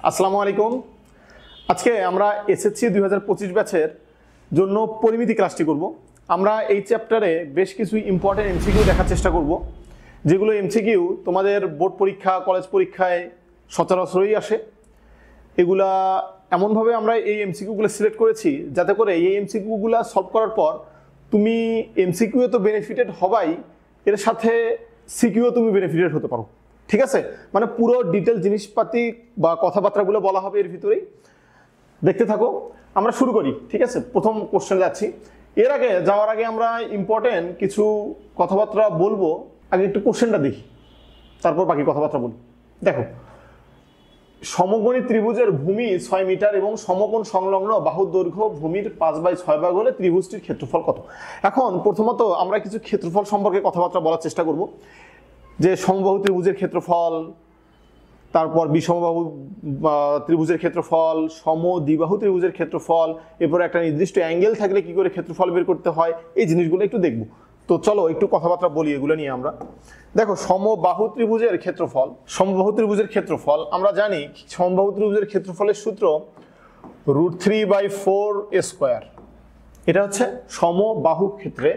আসসালামু আলাইকুম। আজকে আমরা এসএসসি 2025 ব্যাচের জন্য পরিমিতি ক্লাসটি করব। আমরা এই চ্যাপ্টারে বেশ কিছু ইম্পর্টেন্ট এমসিকিউ দেখার চেষ্টা করব, যেগুলো এমসিকিউ তোমাদের বোর্ড পরীক্ষা, কলেজ পরীক্ষায় সচরাচরই আসে। এগুলা এমনভাবে আমরা এই এমসিকিউগুলো সিলেক্ট করেছি যাতে করে এই এমসিকিউগুলো সলভ করার পর তুমি এমসিকিউ তো বেনিফিটেড হবাই, এর সাথে সিকিউ তুমি বেনিফিটেড হতে পারো। ঠিক আছে, মানে পুরো ডিটেল জিনিসপাতি বা কথাবার্তাগুলো বলা হবে এর ভিতরেই। দেখতে থাকো, আমরা শুরু করি। ঠিক আছে, প্রথম কোশ্চেন যাচ্ছি। এর আগে যাওয়ার আগে আমরা ইম্পর্টেন্ট কিছু কথাবার্তা বলবো। আগে একটু কোশ্চেনটা দেখি, তারপর বাকি কথাবার্তা বলি। দেখো, সমকোণী ত্রিভুজের ভূমি 6 মিটার এবং সমকোণ সংলগ্ন বাহুর দৈর্ঘ্য ভূমির 5/6 ভাগ হলে ত্রিভুজটির ক্ষেত্রফল কত? এখন প্রথমত আমরা কিছু ক্ষেত্রফল সম্পর্কে কথাবার্তা বলার চেষ্টা করব, যে সমবাহু ত্রিভুজের ক্ষেত্রফল, তারপর বিষমবাহু ত্রিভুজের ক্ষেত্রফল, সমদ্বিবাহু ত্রিভুজের ক্ষেত্রফল, এরপর একটা নির্দিষ্ট অ্যাঙ্গেল থাকলে কি করে ক্ষেত্রফল বের করতে হয়, এই জিনিসগুলো একটু দেখব। তো চলো একটু কথাবার্তা বলি এগুলো নিয়ে আমরা। দেখো, সমবাহু ত্রিভুজের ক্ষেত্রফল, সমবাহু ত্রিভুজের ক্ষেত্রফল আমরা জানি সমবাহু ত্রিভুজের ক্ষেত্রফলের সূত্র √3/4 এটা হচ্ছে সমবাহু ক্ষেত্রে।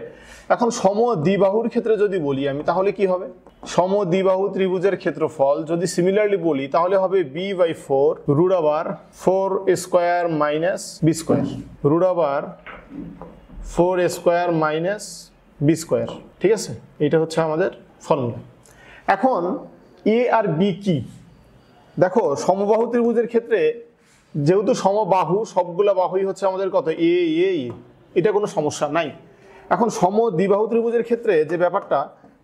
এখন সমদ্বিবাহুর ক্ষেত্রে যদি বলি আমি, তাহলে কি হবে? সমদ্বিবাহু ত্রিভুজের ক্ষেত্রফল যদি সিমিলারলি বলি তাহলে হবে b/4 √4² - b² √4² - b²। ঠিক আছে, এটা হচ্ছে আমাদের ফর্মুলা। এখন এ আর বি কি? দেখো, সমবাহু ত্রিভুজের ক্ষেত্রে যেহেতু সমবাহু, সবগুলা বাহুই হচ্ছে আমাদের কত? এ এ, এটা কোনো সমস্যা নাই। এখন সমদ্বিবাহু ত্রিভুজের ক্ষেত্রে যে ব্যাপারটা,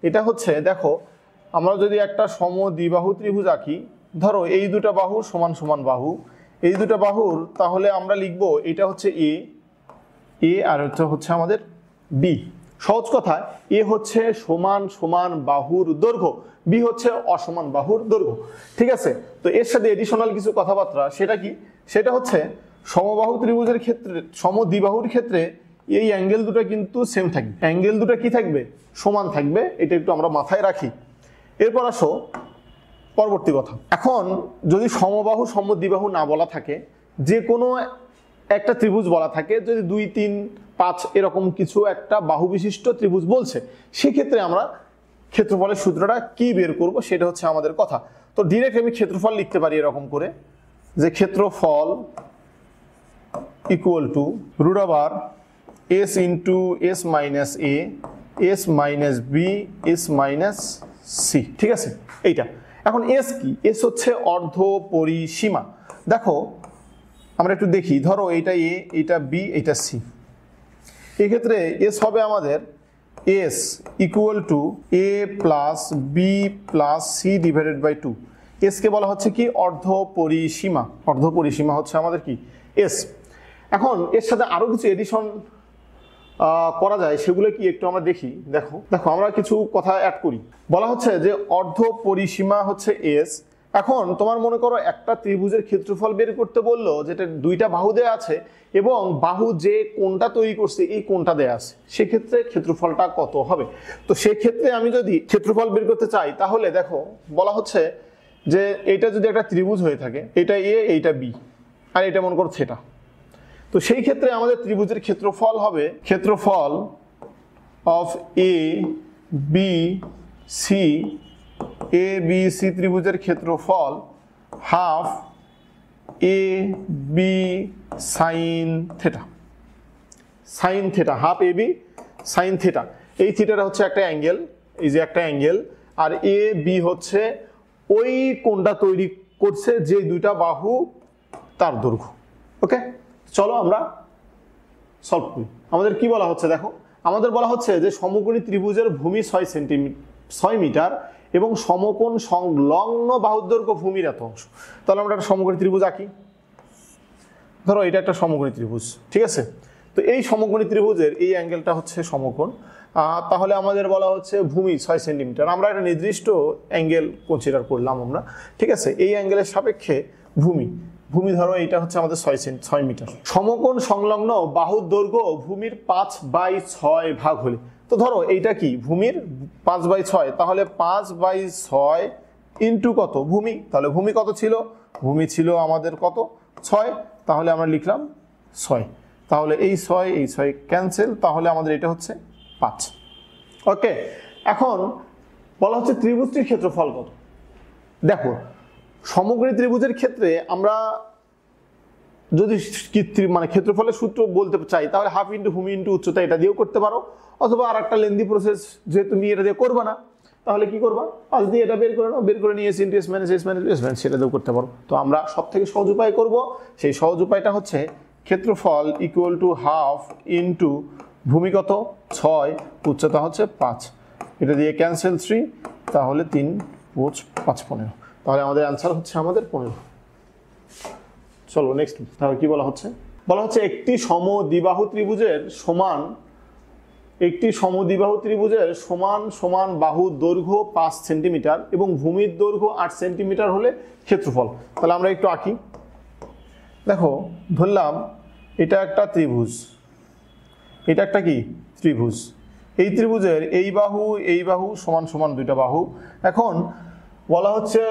এটা হচ্ছে, দেখো আমরা যদি একটা সমদ্বিবাহু ত্রিভুজ আঁকি, ধরো এই দুটা বাহু সমান সমান বাহু, এই দুটা বাহুর তাহলে আমরা লিখব এটা হচ্ছে এ আর হচ্ছে আমাদের বি। সহজ কথা, এ হচ্ছে সমান সমান বাহুর দৈর্ঘ্য, বি হচ্ছে অসমান বাহুর দৈর্ঘ্য। ঠিক আছে, তো এর সাথে এডিশনাল কিছু কথাবার্তা, সেটা কি? সেটা হচ্ছে সমবাহু ত্রিভুজের ক্ষেত্রে, সমদ্বিবাহুর ক্ষেত্রে এই অ্যাঙ্গেল দুটো কিন্তু সেম থাকবে, অ্যাঙ্গেল দুটো কি থাকবে? সমান থাকবে। এটা একটু আমরা মাথায় রাখি। এরপর আসো পরবর্তী কথা। এখন যদি সমবাহু সমদ্বিবাহু না বলা থাকে, যে কোনো একটা ত্রিভুজ বলা থাকে, যদি 2, 3, 5 এরকম কিছু একটা বাহু বিশিষ্ট ত্রিভুজ বলছে, সেক্ষেত্রে আমরা ক্ষেত্রফলের সূত্রটা কি বের করব, সেটা হচ্ছে আমাদের কথা। তো ডিরেক্ট আমি ক্ষেত্রফল লিখতে পারি এরকম করে, যে ক্ষেত্রফল equal to √s × s - a s - b s - c। ঠিক আছে, এইটা। এখন এস কি? এস হচ্ছে অর্ধ পরিসীমা। দেখো আমরা একটু দেখি, ধরো এইটা এ, এইটা বি, এইটা সি। এক্ষেত্রে এস হবে আমাদের S equal two a + b + c /2। SK বলা হচ্ছে কি? অর্ধ পরিসীমা। অর্ধ পরিসীমা হচ্ছে আমাদের কি? এস। এখন এর সাথে আরো কিছু এডিশন করা যায়, সেগুলো কি একটু আমরা দেখি। দেখো আমরা কিছু কথা অ্যাড করি। বলা হচ্ছে যে অর্ধ পরিসীমা হচ্ছে এস। এখন তোমার মনে করো একটা ত্রিভুজের ক্ষেত্রফল বের করতে বললো, যেটা দুইটা বাহু দেয়া আছে এবং বাহু যে কোণটা তৈরি করছে এই কোণটা দেয়া আছে, সেক্ষেত্রে ক্ষেত্রফলটা কত হবে? তো সেক্ষেত্রে আমি যদি ক্ষেত্রফল বের করতে চাই, তাহলে দেখো বলা হচ্ছে যে এইটা যদি একটা ত্রিভুজ হয়ে থাকে, এটা এ, এইটা বি, আর এটা মনে করো থিটা। তো সেই ক্ষেত্রে আমাদের ত্রিভুজের ক্ষেত্রফল হবে ক্ষেত্রফল of A B C, A B C ত্রিভুজের ক্ষেত্রফল half A B sine theta. Sine theta, half A B sine theta. এই থিটাটা হচ্ছে একটা অ্যাঙ্গেল, এই যে একটা অ্যাঙ্গেল, আর এ বি হচ্ছে ওই কোণটা তৈরি করছে যে দুইটা বাহু তার দৈর্ঘ্য। ওকে, চলো আমরা সলভ করি। আমাদের কি বলা হচ্ছে? দেখো, আমাদের বলা হচ্ছে যে সমকোণী ত্রিভুজের ভূমি 6 মিটার এবং সমকোণ সংলগ্ন বাহুর দৈর্ঘ্য ভূমির এত অংশ। তাহলে আমরা একটা সমকোণী ত্রিভুজ আঁকি। ধরো এটা একটা সমকোণী ত্রিভুজ। ঠিক আছে, তো এই সমকোণী ত্রিভুজের এই অ্যাঙ্গেলটা হচ্ছে সমকোণ। তাহলে আমাদের বলা হচ্ছে ভূমি 6 সেন্টিমিটার। আমরা একটা নির্দিষ্ট অ্যাঙ্গেল কনসিডার করলাম আমরা। ঠিক আছে, এই অ্যাঙ্গেলের সাপেক্ষে ভূমি ধরো এটা হচ্ছে আমাদের 6 মিটার। সমকোণ সংলগ্ন বাহুর দৈর্ঘ্য ভূমির 5/6 ভাগ হলে, তো ধরো এইটা কি? ভূমির 5/6, তাহলে 5/6 ইন্টু কত? ভূমি। তাহলে ভূমি কত ছিল? ভূমি ছিল আমাদের কত 6, তাহলে আমরা লিখলাম 6, তাহলে এই 6 ক্যান্সেল, তাহলে আমাদের এটা হচ্ছে 5। ওকে, এখন বলা হচ্ছে ত্রিভুজটির ক্ষেত্রফল কত। দেখো সমগ্র ত্রিভুজের ক্ষেত্রে আমরা যদি মানে ক্ষেত্রফলের সূত্র বলতে চাই তাহলে হাফ ইন্টু ভূমি ইন্টু উচ্চতা এটা দিয়েও করতে পারো, অথবা আর একটা লেন্দি প্রসেস যেহেতু তুমি এটা দিয়ে করবা না তাহলে কি করবা, পাঁচ দিয়ে এটা বের করে নাও, বের করে নিয়ে S into S minus S minus S minus সেটা দিয়েও করতে পারো। তো আমরা সব থেকে সহজ উপায় করব, সেই সহজ উপায়টা হচ্ছে ক্ষেত্রফল ইকুয়াল টু হাফ ইন্টু ভূমি কত 6, উচ্চতা হচ্ছে 5, এটা দিয়ে ক্যান্সেল 3, তাহলে 3 5 5 15, তাহলে আমাদের অ্যান্সার হচ্ছে আমাদের 15। চলো নেক্সট, তাহলে কি বলা হচ্ছে, বলা হচ্ছে একটি সমদ্বিবাহু ত্রিভুজের সমান সমান বাহুর দৈর্ঘ্য 5 সেন্টিমিটার এবং ভূমির দৈর্ঘ্য 8 সেন্টিমিটার হলে ক্ষেত্রফল। তাহলে আমরা একটু আঁকি। দেখো ধরলাম এটা একটা ত্রিভুজ, এটা একটা কি ত্রিভুজ, এই ত্রিভুজের এই বাহু সমান সমান দুইটা বাহু। এখন বলা হচ্ছে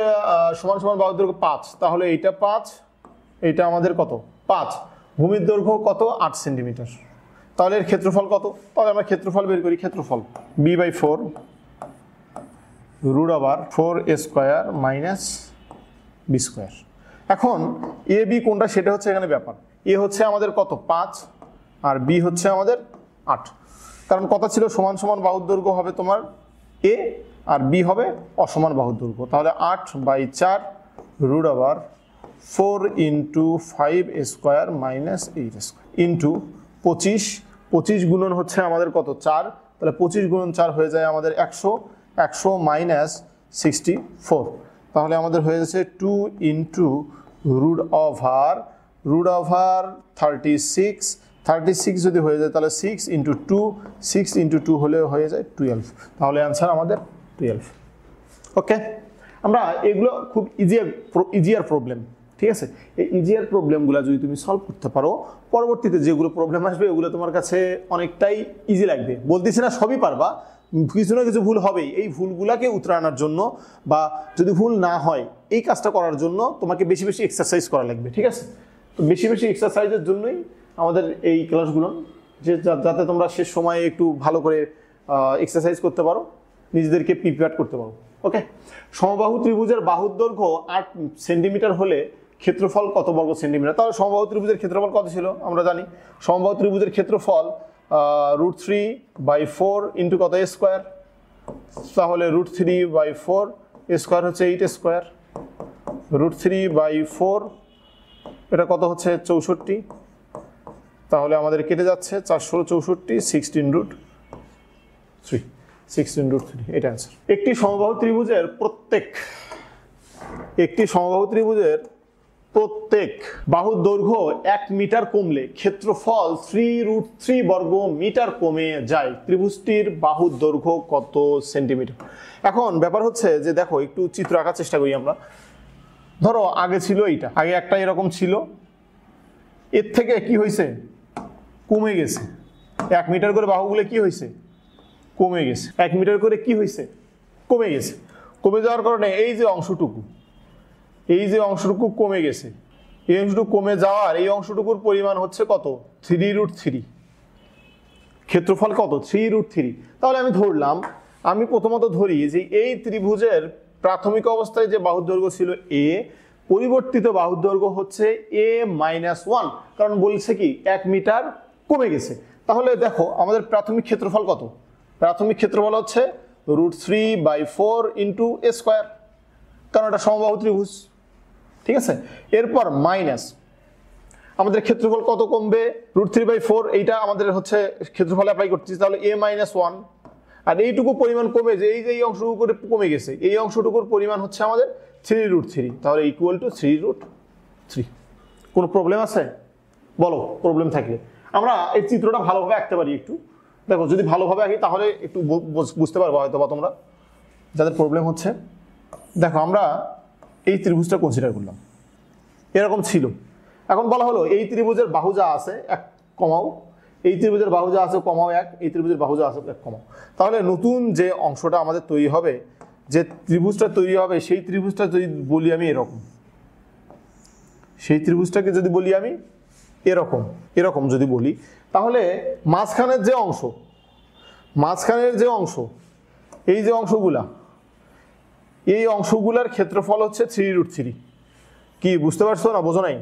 সমান সমান বাহুর দৈর্ঘ্য 5, তাহলে এইটা 5, এইটা আমাদের কত 5, ভূমির দৈর্ঘ্য কত 8 সেন্টিমিটার, তাহলে এর ক্ষেত্রফল কত, তাহলে আমরা ক্ষেত্রফল বের করি। ক্ষেত্রফল b/4 root over 4a square minus b square. এখন এ বি কোনটা সেটা হচ্ছে এখানে ব্যাপার, এ হচ্ছে আমাদের কত 5 আর বি হচ্ছে আমাদের 8, কারণ কথা ছিল সমান সমান বাহুর দৈর্ঘ্য হবে তোমার এ আর বি হবে অসমান বাহুর দৈর্ঘ্য, তাহলে 8/4 root over 4 into 5a square minus 8a square into 25 গুণন হচ্ছে আমাদের কত 4, তাহলে 25 গুণন 4 হয়ে যায় আমাদের 100 মাইনাস 64, তাহলে আমাদের হয়ে যাচ্ছে 2 ইন্টু রুট ওভার 36 যদি হয়ে যায় তাহলে 6 ইন্টু 2 হলে হয়ে যায় 12, তাহলে অ্যান্সার আমাদের 12। ওকে, আমরা এগুলো খুব ইজিয়ার প্রবলেম, ঠিক আছে, এই ইজিয়ার প্রবলেমগুলো যদি তুমি সলভ করতে পারো পরবর্তীতে যেগুলো প্রবলেম আসবে ওগুলো তোমার কাছে অনেকটাই ইজি লাগবে। বলতেছি না সবই পারবা, কিছু না কিছু ভুল হবেই, এই ভুলগুলাকে উতরানোর জন্য বা যদি ভুল না হয় এই কাজটা করার জন্য তোমাকে বেশি বেশি এক্সারসাইজ করা লাগবে, ঠিক আছে। তো বেশি বেশি এক্সারসাইজের জন্যই আমাদের এই ক্লাসগুলো, যে যাতে তোমরা শেষ সময়ে একটু ভালো করে এক্সারসাইজ করতে পারো, নিজেদেরকে প্রিপেয়ার করতে পারো। ওকে, সমবাহু ত্রিভুজের বাহুর দৈর্ঘ্য 8 সেন্টিমিটার হলে ক্ষেত্রফল কত বর্গ সেন্টিমিটার। তাহলে সমবাহু ত্রিভুজের ক্ষেত্রফল কত ছিল আমরা জানি, সমবাহু ত্রিভুজের ক্ষেত্রফল √3/4 ইন্টু কত a স্কয়ার, তাহলে √3/4 a স্কয়ার হচ্ছে 8a স্কয়ার, √3/4 এটা কত হচ্ছে 64, তাহলে আমাদের কেটে যাচ্ছে 464 16√3 এটা অ্যান্সার। একটি সমবাহু ত্রিভুজের প্রত্যেক বাহুর দৈর্ঘ্য 1 মিটার কমলে ক্ষেত্রফল 3√3 বর্গ মিটার কমে যায়, ত্রিভুজটির বাহুর দৈর্ঘ্য কত সেন্টিমিটার। এখন ব্যাপার হচ্ছে যে দেখো একটু চিত্র আঁকার চেষ্টা করি আমরা। ধরো আগে ছিল এইটা, আগে একটা এরকম ছিল, এর থেকে কি হয়েছে কমে গেছে, 1 মিটার করে বাহুগুলো কি হয়েছে কমে গেছে, 1 মিটার করে কি হয়েছে কমে গেছে। কমে যাওয়ার কারণে এই যে অংশটুকু কমে গেছে, এই অংশটুকু কমে যাওয়ার এই অংশটুকুর পরিমাণ হচ্ছে কত 3√3, ক্ষেত্রফল কত 3√3। তাহলে আমি প্রথমত ধরি যে এই ত্রিভুজের প্রাথমিক অবস্থায় যে বাহুর দৈর্ঘ্য ছিল a, পরিবর্তিত বাহুর দৈর্ঘ্য হচ্ছে a-1, কারণ বলছে কি 1 মিটার কমে গেছে। তাহলে দেখো আমাদের প্রাথমিক ক্ষেত্রফল কত, প্রাথমিক ক্ষেত্রফল হচ্ছে √3/4 ইন্টু a স্কয়ার, কারণ এটা সমবাহু ত্রিভুজ, ঠিক আছে। এরপর মাইনাস আমাদের ক্ষেত্রফল কত কমবে √3/4, এইটা আমাদের হচ্ছে ক্ষেত্রফল অ্যাপ্লাই করতেছি, তাহলে a-1, আর এইটুকু পরিমাণ কমে যে এই অংশটুকু করে কমে গেছে, এই অংশটুকুর পরিমাণ হচ্ছে আমাদের 3√3, তাহলে ইকুয়াল টু 3√3। কোনো প্রবলেম আছে বলো, প্রবলেম থাকলে আমরা এই চিত্রটা ভালোভাবে আঁকতে পারি। একটু দেখো যদি ভালোভাবে আঁকি তাহলে একটু বুঝতে পারবো হয়তো বা তোমরা যাদের প্রবলেম হচ্ছে। দেখো আমরা এই ত্রিভুজটা কনসিডার করলাম, এরকম ছিল। এখন বলা হলো এই ত্রিভুজের বাহু যা আছে 1 কমাও, এই ত্রিভুজের বাহু যা আছে কমাও 1, এই ত্রিভুজের বাহু যা আছে 1 কমাও। তাহলে নতুন যে অংশটা আমাদের তৈরি হবে, যে ত্রিভুজটা তৈরি হবে, সেই ত্রিভুজটা যদি বলি আমি এরকম, সেই ত্রিভুজটাকে যদি বলি আমি এরকম এরকম যদি বলি, তাহলে মাঝখানের যে অংশ এই যে অংশগুলা, এই অংশগুলার ক্ষেত্রফল হচ্ছে 3√3। কি বুঝতে পারছো না? বোঝো নাই?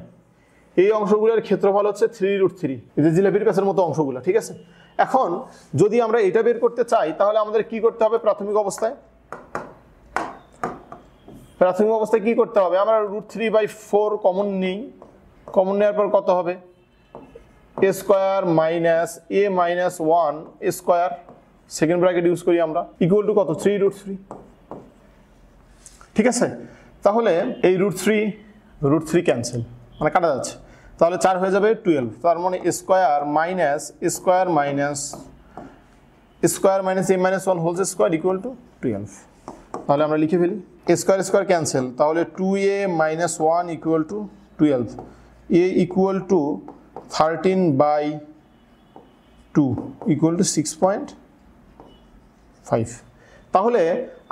এই অংশগুলোর ক্ষেত্রফল হচ্ছে 3√3, এই যে জিলাপির প্যাচের মতো অংশগুলো, ঠিক আছে? এখন যদি আমরা এটা বের করতে চাই তাহলে আমাদের কি করতে হবে? প্রাথমিক অবস্থায় কি করতে হবে? আমরা √3/4 কমন নিই। কমন নেওয়ার পর কত হবে? a square minus a minus 1 square, second bracket use করি আমরা, ইকুয়াল টু কত? 3√3, ঠিক আছে? তাহলে এই √3 ক্যান্সেল, মানে কাটা যাচ্ছে, তাহলে 4 হয়ে যাবে 12। তার মানে square minus a minus 1 whole square equal to 12। তাহলে আমরা লিখে ফেলি স্কয়ার ক্যান্সেল, তাহলে 2a minus 1 equal to 12, a equal to 13/2 equal to 6.5। তাহলে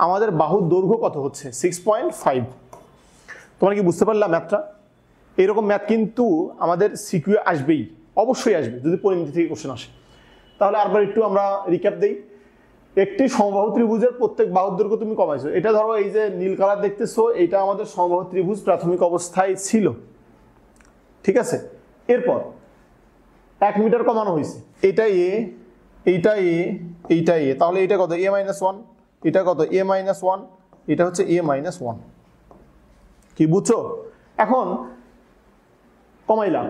আমাদের বাহুর দৈর্ঘ্য কত হচ্ছে? 6.5। তোমরা কি বুঝতে পারলা ম্যাথটা? এরকম ম্যাথ কিন্তু আমাদের সিকিউ আসবেই, অবশ্যই আসবে যদি পরিমিতি থেকে কোশ্চেন আসে। তাহলে আরবার একটু আমরা রিক্যাপ দেই। একটি সমবাহু ত্রিভুজের প্রত্যেক বাহুর দৈর্ঘ্য তুমি কমাইছো। এটা ধরো এই যে নীল কালার দেখতেছো, এটা আমাদের সমবাহু ত্রিভুজ প্রাথমিক অবস্থায় ছিল, ঠিক আছে? এরপর 1 মিটার কমানো হয়েছে। এটা এ, এইটা এ, এইটা এ, তাহলে এটা কত? a মাইনাস 1, এটা কত? a মাইনাস 1, এটা হচ্ছে a মাইনাস 1। কি বুঝছো? এখন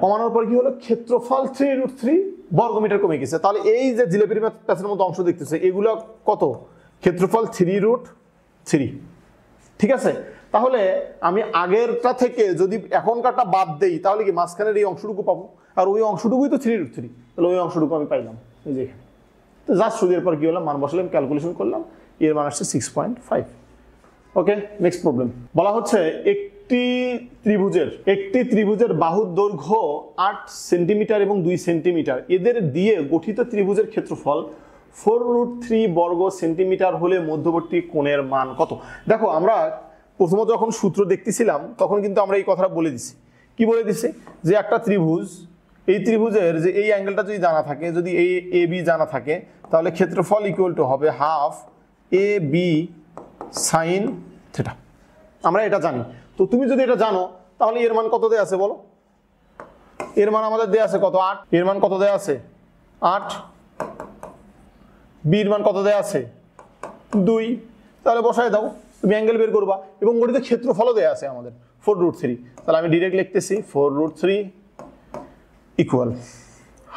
কমানোর পর কি হলো? ক্ষেত্রফল 3√3 বর্গমিটার কমে গেছে। তাহলে এই যে জিলাপির প্যাচের মতো অংশ দেখতেছে, এগুলো কত? ক্ষেত্রফল 3√3, ঠিক আছে? তাহলে আমি আগেরটা থেকে যদি এখনকারটা বাদ দেই তাহলে কি মাঝখানের এই অংশটুকু পাবো, আর ওই অংশটুকুই তো 3√3, তাহলে ওই অংশটুকু আমি পাইলাম এই যে এখানে। তো জাস্ট শুধু এরপর কি হলাম? মান বসালাম, ক্যালকুলেশন করলাম, এর মান আসছে 6.5। ওকে, নেক্সট প্রবলেম। বলা হচ্ছে একটি ত্রিভুজের বাহুর দৈর্ঘ্য 8 সেন্টিমিটার এবং 2 সেন্টিমিটার, এদের দিয়ে গঠিত ত্রিভুজের ক্ষেত্রফল 4√3 বর্গ সেন্টিমিটার হলে মধ্যবর্তী কোণের মান কত? দেখো, আমরা প্রথমত যখন সূত্র দেখতেছিলাম তখন কিন্তু আমরা এই কথাটা বলে দিছি। কি বলে দিছি? যে একটা ত্রিভুজ, এই ত্রিভুজের যে এই অ্যাঙ্গেলটা যদি জানা থাকে, যদি এই এ বি জানা থাকে, তাহলে ক্ষেত্রফল ইকুয়াল টু হবে half A B sine theta. আমরা এটা জানি। তো তুমি যদি এটা জানো তাহলে এর মান কত দেয়া আছে বলো? এর মান আমাদের দেয়া আছে কত? 8। এর মান কত দেয়া আছে? 8। বি এর মান কত দেয়া আছে? 2। তাহলে বসায় দাও, তুমি অ্যাঙ্গেল বের করবা, এবং গঠিত ক্ষেত্রফলও দেয়া আছে আমাদের 4√3। তাহলে আমি ডিরেক্ট লিখতেছি 4√3 equal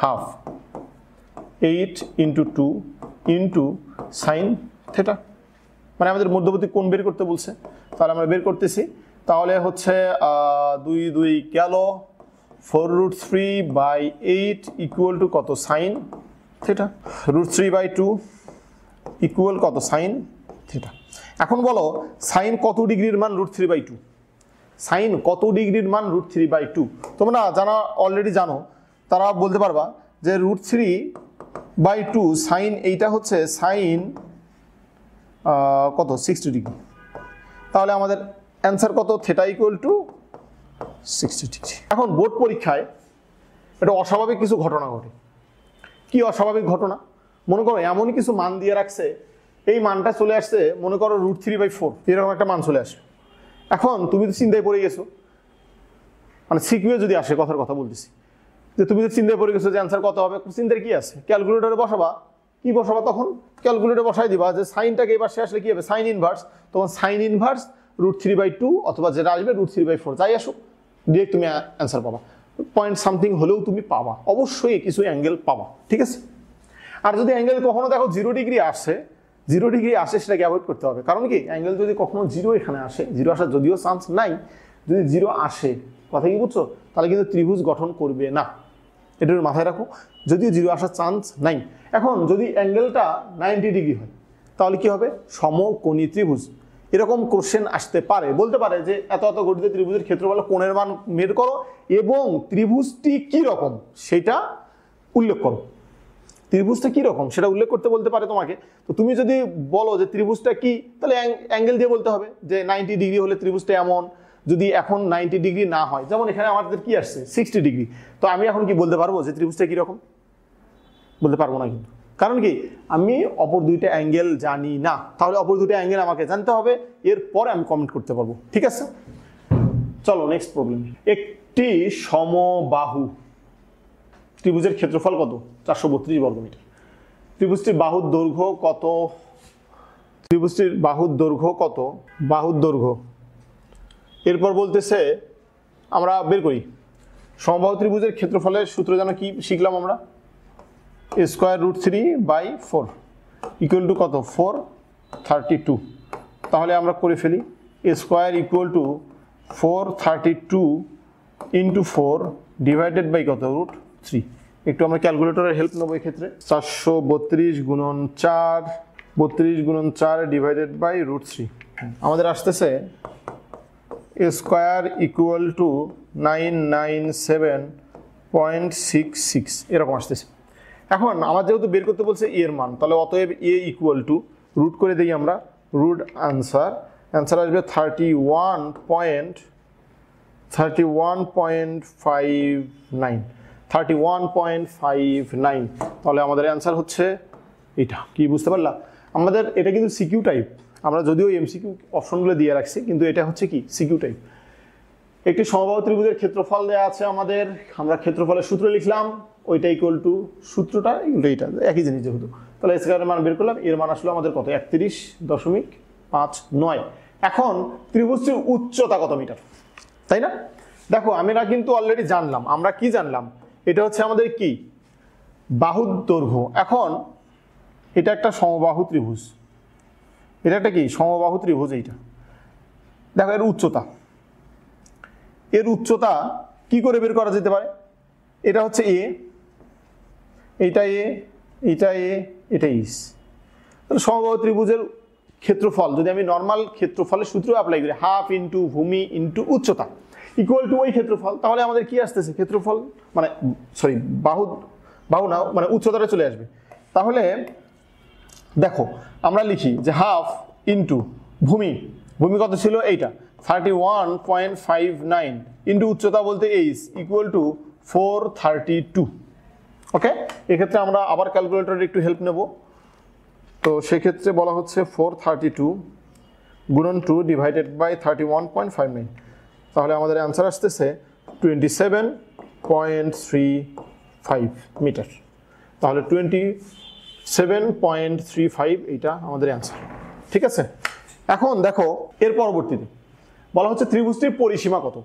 half 8 × 2 into sine theta, মানে আমাদের মধ্যবর্তী কোণ বের করতে বলছে। তাহলে আমরা বের করতেছি। তাহলে হচ্ছে 2 গেল, 4√3/8 ইকুয়াল টু কত? Sine theta. √3/2 ইকুয়াল কত? Sine theta. এখন বলো, সাইন কত ডিগ্রির মান √3/2? সাইন কত ডিগ্রির মান √3/2? তোমরা যারা অলরেডি জানো তারা বলতে পারবা যে √3/2 সাইন, এইটা হচ্ছে সাইন কত? 60 ডিগ্রি। তাহলে আমাদের অ্যান্সার কত? Theta equal to 60 degree. এখন বোর্ড পরীক্ষায় এটা অস্বাভাবিক কিছু ঘটনা ঘটে। কি অস্বাভাবিক ঘটনা? মনে করো এমনই কিছু মান দিয়ে রাখছে, এই মানটা চলে আসছে মনে করো √3/4, এরকম একটা মান চলে আসে। এখন তুমি তো চিন্তায় পড়ে গেছো, মানে সিকিউয়ে যদি আসে, কথার কথা বলতেছি, যে তুমি তো চিন্তায় পড়ে গেছো যে অ্যান্সার কত হবে। চিন্তার কি আছে? ক্যালকুলেটরে বসাবা। কি বসাবা তখন? ক্যালকুলেটরে বসাই দিবা যে সাইনটাকে এবার সে আসলে কি হবে? Sign inverse. তখন সাইন ইনভার্স √3/2 অথবা যেটা আসবে √3/4, যাই আসুক, ডিরেক্ট তুমি অ্যান্সার পাবা। পয়েন্ট সামথিং হলেও তুমি পাবা, অবশ্যই কিছু অ্যাঙ্গেল পাবা, ঠিক আছে? আর যদি অ্যাঙ্গেল কখনো দেখো 0 ডিগ্রি আসে, সেটাকে অ্যাভয়েড করতে হবে। কারণ কি? অ্যাঙ্গেল যদি কখনো 0 এখানে আসে, 0 আসার যদিও চান্স নাই, যদি 0 আসে, কথা কি বুঝছো? তাহলে কিন্তু ত্রিভুজ গঠন করবে না, এটা মাথায় রাখো। যদিও 0 আসার চান্স নাই। এখন যদি অ্যাঙ্গেলটা 90 ডিগ্রি হয় তাহলে কি হবে? সমকোণী ত্রিভুজ। এরকম কোশ্চেন আসতে পারে, বলতে পারে যে এত এত গঠিত ত্রিভুজের ক্ষেত্রফল কোণের মান বের করো এবং ত্রিভুজটি কি রকম সেটা উল্লেখ করো। ত্রিভুজটা কি রকম সেটা উল্লেখ করতে বলতে পারে তোমাকে। তো তুমি যদি বলো যে ত্রিভুজটা কি, তাহলে অ্যাঙ্গেল দিয়ে বলতে হবে যে 90 ডিগ্রি হলে ত্রিভুজটা এমন, যদি এখন 90 ডিগ্রি না হয়, যেমন এখানে আমাদের কি আসছে 60 ডিগ্রি, তো আমি এখন কি বলতে পারবো যে ত্রিভুজটা কিরকম? বলতে পারবো না কিন্তু, কারণ কি আমি অপর দুইটা অ্যাঙ্গেল জানি না। তাহলে অপর দুইটা অ্যাঙ্গেল আমাকে জানতে হবে, এরপরে আমি কমেন্ট করতে পারবো। ঠিক আছে, চলো নেক্সট প্রবলেম। একটি সমবাহু ত্রিভুজের ক্ষেত্রফল কত? 432 বর্গমিটার। ত্রিভুজটির বাহুর দৈর্ঘ্য কত? ত্রিভুজটির বাহুর দৈর্ঘ্য কত? বাহুর দৈর্ঘ্য, এরপর বলতেছে আমরা বের করি সমবাহু ত্রিভুজের ক্ষেত্রফলের সূত্র যেন কি শিখলাম আমরা? a√3/4 ইকুয়াল টু কত? 432। তাহলে আমরা করে ফেলি a² = 432 × 4 ডিভাইডেড বাই কত? √3। একটু আমরা ক্যালকুলেটরের হেল্প নেবো এক্ষেত্রে। 432 গুণন 4, 32 গুণন 4 ডিভাইডেড বাই √3। আমাদের আসতেছে a² = 997.66 এরকম আসতেছে। এখন আমার যেহেতু বের করতে বলছে এর মান, তাহলে অতএব a = রুট করে দিই আমরা, রুট আনসার আসবে 31.59। তাহলে আমাদের অ্যান্সার হচ্ছে এটা। কি বুঝতে পারলাম? আমাদের এটা কিন্তু সিকিউ টাইপ, আমরা যদিও এমসিকিউ অপশনগুলো দিয়ে রাখছি, কিন্তু এটা হচ্ছে কি সিকিউ টাইপ। একটি সমবাহু ত্রিভুজের ক্ষেত্রফল দেওয়া আছে আমাদের, আমরা ক্ষেত্রফলের সূত্র লিখলাম, ওইটা ইকুয়াল টু সূত্রটা এইটা একই জিনিস যেহেতু, তাহলে স্কয়ারের মান বের করলাম, এর মান আসলো আমাদের কত? 31.59। এখন ত্রিভুজটির উচ্চতা কত মিটার, তাই না? দেখো আমরা কিন্তু অলরেডি জানলাম, আমরা কি জানলাম? এটা হচ্ছে আমাদের কি বাহুর দৈর্ঘ্য। এখন এটা একটা সমবাহু ত্রিভুজ, এটা একটা কি সমবাহু ত্রিভুজ। এইটা দেখো এর উচ্চতা, এর উচ্চতা কি করে বের করা যেতে পারে? এটা হচ্ছে এ, এইটা এ, এইটা এ, এটা ইস। তাহলে সমবাহু ত্রিভুজের ক্ষেত্রফল যদি আমি নর্মাল ক্ষেত্রফলের সূত্র অ্যাপ্লাই করি, হাফ ইন্টু ভূমি ইন্টু উচ্চতা ইকুয়াল টু ওই ক্ষেত্রফল, তাহলে আমাদের কি আসতেছে? ক্ষেত্রফল মানে বাহু না, মানে উচ্চতাটা চলে আসবে। তাহলে দেখো আমরা লিখি যে হাফ ইন্টু ভূমি কত ছিল? এইটা 31.59 ইন্টু উচ্চতা বলতে এইচ ইকুয়াল টু 432। ওকে, এক্ষেত্রে আমরা আবার ক্যালকুলেটরের একটু হেল্প নেব। তো সেক্ষেত্রে বলা হচ্ছে 432 গুণন 2 ডিভাইডেড বাই 31.59, তাহলে আমাদের অ্যান্সার আসতেছে 27.35 মিটার। তাহলে 27.35 এইটা আমাদের অ্যান্সার। ঠিক আছে, এখন দেখো এর পরবর্তীতে বলা হচ্ছে ত্রিভুজটির পরিসীমা কত।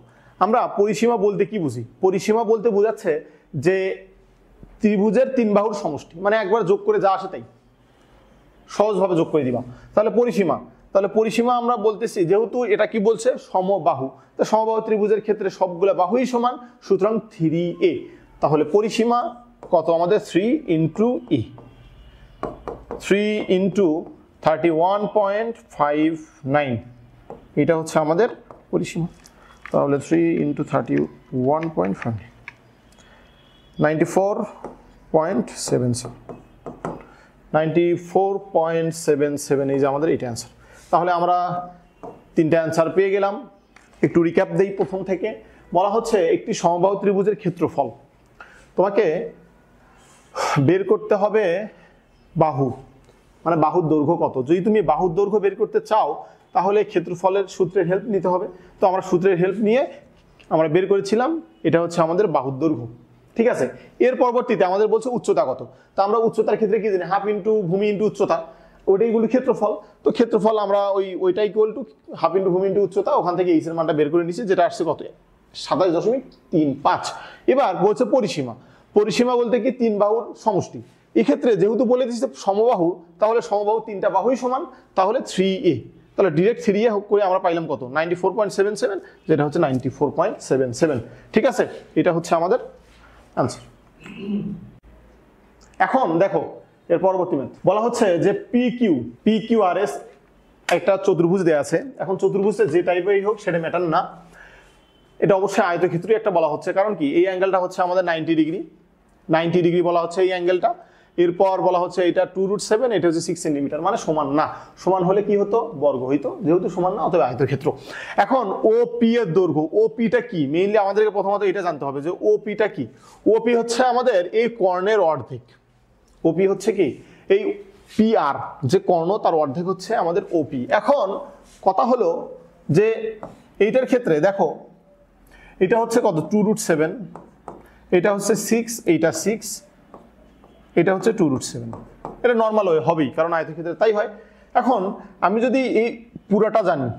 আমরা পরিসীমা বলতে কি বুঝি? পরিসীমা বলতে বোঝাচ্ছে যে ত্রিভুজের তিন বাহুর সমষ্টি, মানে একবার যোগ করে যা আসে তাই, সহজভাবে যোগ করে দিবা। তাহলে পরিসীমা, তাহলে পরিসীমা আমরা বলতেছি যেহেতু এটা কি বলছে সমবাহু, তো সমবাহু ত্রিভুজের ক্ষেত্রে সবগুলো বাহুই সমান, সুতরাং 3a। তাহলে পরিসীমা কত আমাদের? 3 × e, 3 × 31.59, এটা হচ্ছে আমাদের পরিসীমা। তাহলে 3 × 31.5 94.77 এই যে আমাদের এটা অ্যান্সার। তাহলে আমরা তিনটা অ্যান্সার পেয়ে গেলাম। একটু রিক্যাপ দেই প্রথম থেকে। বলা হচ্ছে একটি সমবাহু ত্রিভুজের ক্ষেত্রফল, তোমাকে বের করতে হবে বাহু, মানে বাহুর দৈর্ঘ্য কত। যদি তুমি বাহুর দৈর্ঘ্য বের করতে চাও তাহলে ক্ষেত্রফলের সূত্রের হেল্প নিতে হবে। তো আমরা সূত্রের হেল্প নিয়ে আমরা বের করেছিলাম, এটা হচ্ছে আমাদের বাহুর দৈর্ঘ্য। ঠিক আছে, এর পরবর্তীতে আমাদের বলছে উচ্চতা কত। তো আমরা উচ্চতার ক্ষেত্রে কি জানি? হাফ ইন্টু ভূমি ইন্টু উচ্চতা, ওইটাইগুলো ক্ষেত্রফল। তো ক্ষেত্রফল আমরা ওইটা ইকুয়াল টু হাফ ইন্টু ভূমি ইন্টু উচ্চতা, ওখান থেকে এইচের মানটা বের করে নিচ্ছি, যেটা আসছে কত? 27.35। এবার বলছে পরিসীমা। পরিসীমা বলতে কি তিন বাহুর সমষ্টি। এক্ষেত্রে যেহেতু বলে দিচ্ছে সমবাহু, তাহলে সমবাহু তিনটা বাহুই সমান, তাহলে 3a। তাহলে ডিরেক্ট 3a করে আমরা পাইলাম কত? 94.77, যেটা হচ্ছে 94.77। ঠিক আছে, এটা হচ্ছে আমাদের আনসার। এখন দেখো এর পরবর্তী ম্যাথ বলা হচ্ছে যে PQRS একটা চতুর্ভুজ দেয়া আছে। এখন চতুর্ভুজে যে টাইপেরই হোক সেটা ম্যাটার না, এটা অবশ্যই আয়তক্ষেত্রই একটা বলা হচ্ছে। কারণ কি এই অ্যাঙ্গেলটা হচ্ছে আমাদের 90 ডিগ্রি বলা হচ্ছে এই অ্যাঙ্গেলটা। এরপর বলা হচ্ছে এটা 2√7, এটা হচ্ছে 6 সেন্টিমিটার, মানে সমান না। সমান হলে কি হতো? বর্গ হইতো। যেহেতু সমান না, অতএব আয়তক্ষেত্র। এখন ওপি এর দৈর্ঘ্য, ওপিটা কি? মেইনলি আমাদেরকে প্রথমত এটা জানতে হবে যে ওপিটা কি। ওপি হচ্ছে আমাদের এই কর্ণের অর্ধেক। ওপি হচ্ছে কি? এই পিআর যে কর্ণ, তার অর্ধেক হচ্ছে আমাদের ওপি। এখন কথা হলো যে এইটার ক্ষেত্রে দেখো, এটা হচ্ছে কত? 2√7, এটা হচ্ছে 6, এইটা 6, এটা হচ্ছে 2√7। এটা নর্মাল ওয়ে হবেই, কারণ আয়তক্ষেত্রে তাই হয়। এখন আমি যদি এই পুরাটা জানি,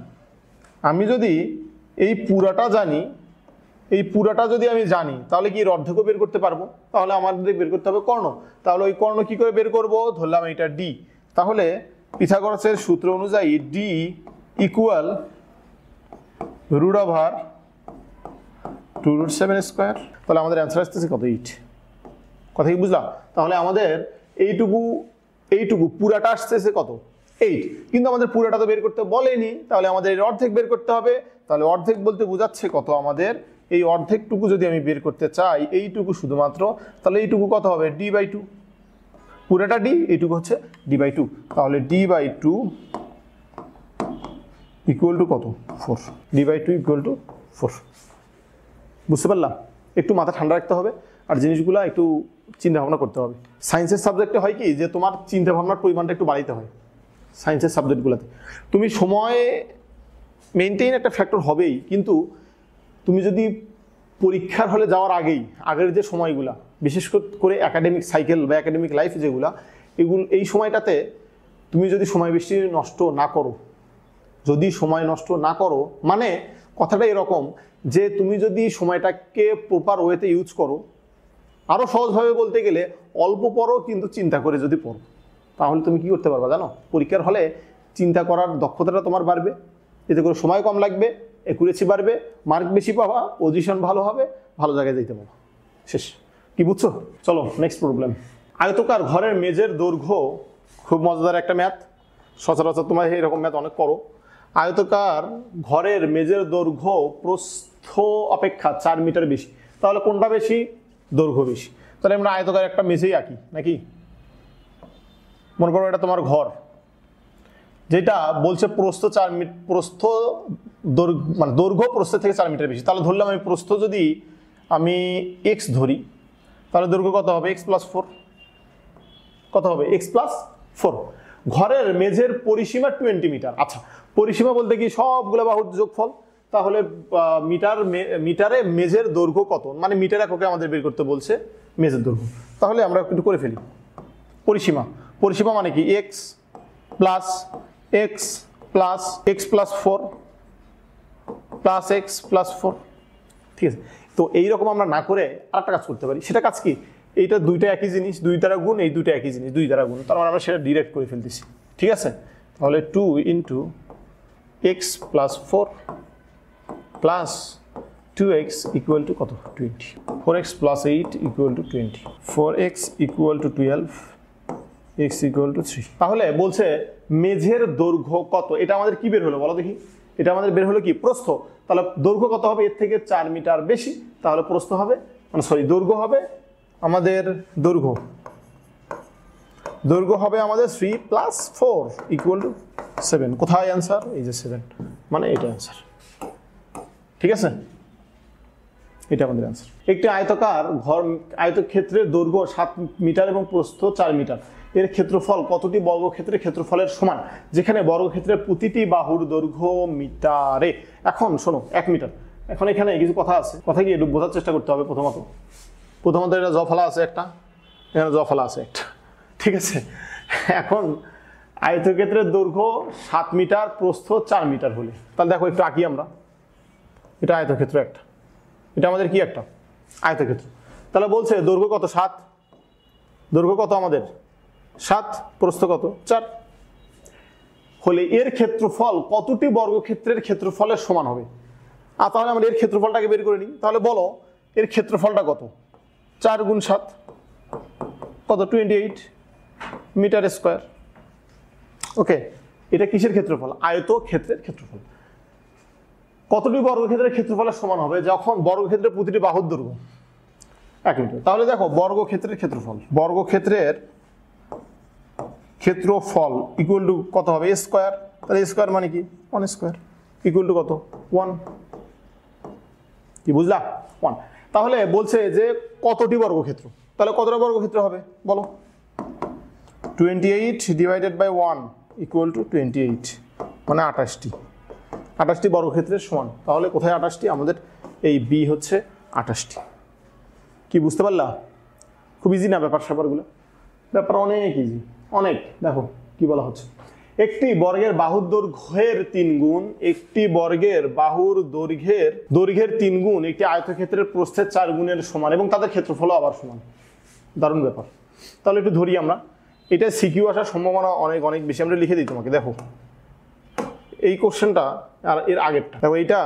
এই পুরাটা যদি আমি জানি, তাহলে কি এর অর্ধেকও বের করতে পারবো? তাহলে আমাদের বের করতে হবে কর্ণ। তাহলে ওই কর্ণ কি করে বের করব? ধরলাম এটা ডি। তাহলে পিথাগোরাসের সূত্র অনুযায়ী ডি ইকুয়াল √2√7 স্কয়ার। তাহলে আমাদের অ্যান্সার আসতেছে কত? 8। কথা কি বুঝলাম? তাহলে আমাদের এইটুকু পুরাটা আসতেছে কত? 8। কিন্তু আমাদের পুরাটা তো বের করতে বলেনি, তাহলে আমাদের এর অর্ধেক বের করতে হবে। তাহলে অর্ধেক বলতে বোঝাচ্ছে কত? আমাদের এই অর্ধেকটুকু যদি আমি বের করতে চাই, এইটুকু শুধুমাত্র, তাহলে এইটুকু কত হবে? d/2। পুরাটা d, এইটুকু হচ্ছে d/2। তাহলে d/2 ইকুয়াল টু কত? 4। d/2 equal to 4। বুঝতে পারলাম? একটু মাথা ঠান্ডা রাখতে হবে, আর জিনিসগুলো একটু চিন্তা ভাবনা করতে হবে। সায়েন্সের সাবজেক্টে হয় কি, যে তোমার চিন্তা ভাবনার পরিমাণটা একটু বাড়াইতে হয়। সায়েন্সের সাবজেক্টগুলোতে তুমি সময় মেনটেইন একটা ফ্যাক্টর হবেই, কিন্তু তুমি যদি পরীক্ষার হলে যাওয়ার আগের যে সময়গুলা, বিশেষ করে একাডেমিক সাইকেল বা একাডেমিক লাইফ যেগুলা, এই সময়টাতে তুমি যদি সময় বেশি নষ্ট না করো, মানে কথাটা এরকম যে তুমি যদি সময়টাকে প্রপার ওয়েতে ইউজ করো, আরও সহজভাবে বলতে গেলে অল্প পড়ো কিন্তু চিন্তা করে যদি পড়ো, তাহলে তুমি কি করতে পারবা জানো? পরীক্ষার হলে চিন্তা করার দক্ষতাটা তোমার বাড়বে, এতে করে সময় কম লাগবে, অ্যাকুরেসি বাড়বে, মার্ক বেশি পাবা, পজিশন ভালো হবে, ভালো জায়গায় যেতে পারবা। শেষ। কি বুঝছো? চলো নেক্সট প্রবলেম। আয়তকার ঘরের মেঝের দৈর্ঘ্য, খুব মজাদার একটা ম্যাথ, সচরাচর তোমার এরকম ম্যাথ অনেক করো। আয়তকার ঘরের মেঝের দৈর্ঘ্য প্রস্থ অপেক্ষা 4 মিটার বেশি। তাহলে কোনটা বেশি? দৈর্ঘ্য বেশি। তাহলে আমরা আয়তকার একটা মেঝেই আঁকি নাকি? মনে করো এটা তোমার ঘর, যেটা বলছে প্রস্থ 4 মিটার, মানে দৈর্ঘ্য প্রস্থের থেকে 4 মিটার বেশি। তাহলে ধরলাম আমি প্রস্থ যদি আমি x ধরি, তাহলে দৈর্ঘ্য কত হবে? x + 4। কত হবে? x + 4। ঘরের মেঝের পরিসীমা 20 মিটার। আচ্ছা, পরিসীমা বলতে কি? সবগুলো বাহুর যোগফল। তাহলে মিটারে মেঝের দৈর্ঘ্য কত, মানে মিটার এককে আমাদের বের করতে বলছে মেঝের দৈর্ঘ্য। তাহলে আমরা একটু করে ফেলি। পরিসীমা মানে কি? x + x + 4 plus x + 4। ঠিক আছে? তো এইরকম আমরা না করে আরেকটা কাজ করতে পারি। সেটা কাজ কি? এইটা দুইটা একই জিনিস, 2 দ্বারা গুণ, এই দুইটা একই জিনিস, 2 দ্বারা গুণ। তার মানে আমরা সেটা ডিরেক্ট করে ফেলতেছি। ঠিক আছে? তাহলে 2 × x + 4 plus 2x equal to কত? 20। 4x + 8 equal to 20। 4x equal to 12, x equal to 3। তাহলে বলছে মেঝের দৈর্ঘ্য কত? এটা আমাদের কি বের হলো বলো দেখি? এটা আমাদের বের হলো কি? প্রস্থ। তাহলে দৈর্ঘ্য কত হবে? এর থেকে 4 মিটার বেশি। তাহলে প্রস্থ হবে, মানে সরি, দৈর্ঘ্য হবে আমাদের দৈর্ঘ্য হবে আমাদের 3 + 4 ইকুয়াল টু 7। কোথায় অ্যান্সার? এই যে 7, মানে এটা অ্যান্সার। ঠিক আছে? এটা আমাদের অ্যান্সার। একটি আয়তক্ষেত্রের দৈর্ঘ্য 7 মিটার এবং প্রস্থ 4 মিটার। এর ক্ষেত্রফল কতটি বর্গক্ষেত্রের ক্ষেত্রফলের সমান, যেখানে বর্গক্ষেত্রের প্রতিটি বাহুর দৈর্ঘ্য মিটারে। এখন শোনো, 1 মিটার। এখন এখানে কিছু কথা আছে, কথা কি একটু বোঝার চেষ্টা করতে হবে। প্রথমত এটা জফলা আছে একটা, এখানে জফলা আছে একটা। ঠিক আছে? এখন আয়তক্ষেত্রের দৈর্ঘ্য 7 মিটার, প্রস্থ 4 মিটার হলে, তাহলে দেখো একটু আঁকি আমরা। এটা আয়তক্ষেত্র একটা, এটা আমাদের কি একটা? আয়তক্ষেত্র। তাহলে বলছে দৈর্ঘ্য কত? 7। দৈর্ঘ্য কত আমাদের? 7, প্রস্থ কত? 4 হলে এর ক্ষেত্রফল কতটি বর্গক্ষেত্রের ক্ষেত্রফলের সমান হবে? আর তাহলে আমরা এর ক্ষেত্রফলটাকে বের করে নিই। তাহলে বলো এর ক্ষেত্রফলটা কত? 4 × 7 কত? 28 মিটার স্কয়ার। ওকে, এটা কিসের ক্ষেত্রফল? আয়তক্ষেত্রের ক্ষেত্রফল। কতটি বর্গক্ষেত্রের ক্ষেত্রফলের সমান হবে যখন বর্গক্ষেত্রের প্রতিটি বাহুর দৈর্ঘ্য 1 মিটার। তাহলে দেখো বর্গক্ষেত্রের ক্ষেত্রফল, বর্গক্ষেত্রের ক্ষেত্রফল ইকুয়াল টু কত হবে a স্কয়ার, তাহলে a স্কয়ার মানে কি 1 স্কয়ার ইকুয়াল টু কত 1, কি বুঝলা 1। তাহলে বলছে যে কতটি বর্গক্ষেত্র, তাহলে কতটা বর্গক্ষেত্র হবে বলো, 28 ডিভাইডেড বাই 1 ইকুয়াল টু 28 মানে 28টি বর্গক্ষেত্রের সমান। তাহলে কোথায় 28টি, আমাদের এই বি হচ্ছে 28টি। কি বুঝতে পারলা, খুব ইজি না ব্যাপার স্যাপারগুলো, ব্যাপার অনেক ইজি অনেক। দেখো কি বলা হচ্ছে, একটি বর্গের বাহুর দৈর্ঘ্যের 3 গুণ, একটি বর্গের বাহুর দৈর্ঘ্যের 3 গুণ একটি আয়তক্ষেত্রের প্রস্থের 4 গুণের সমান এবং তাদের ক্ষেত্রফলও আবার সমান। দারুণ ব্যাপার। তাহলে একটু ধরি আমরা, এটা সিকিউ আসার সম্ভাবনা অনেক অনেক বেশি। আমরা লিখে দিই তোমাকে, দেখো এই কোশ্চেনটা আর এর আগেরটা, দেখো এইটা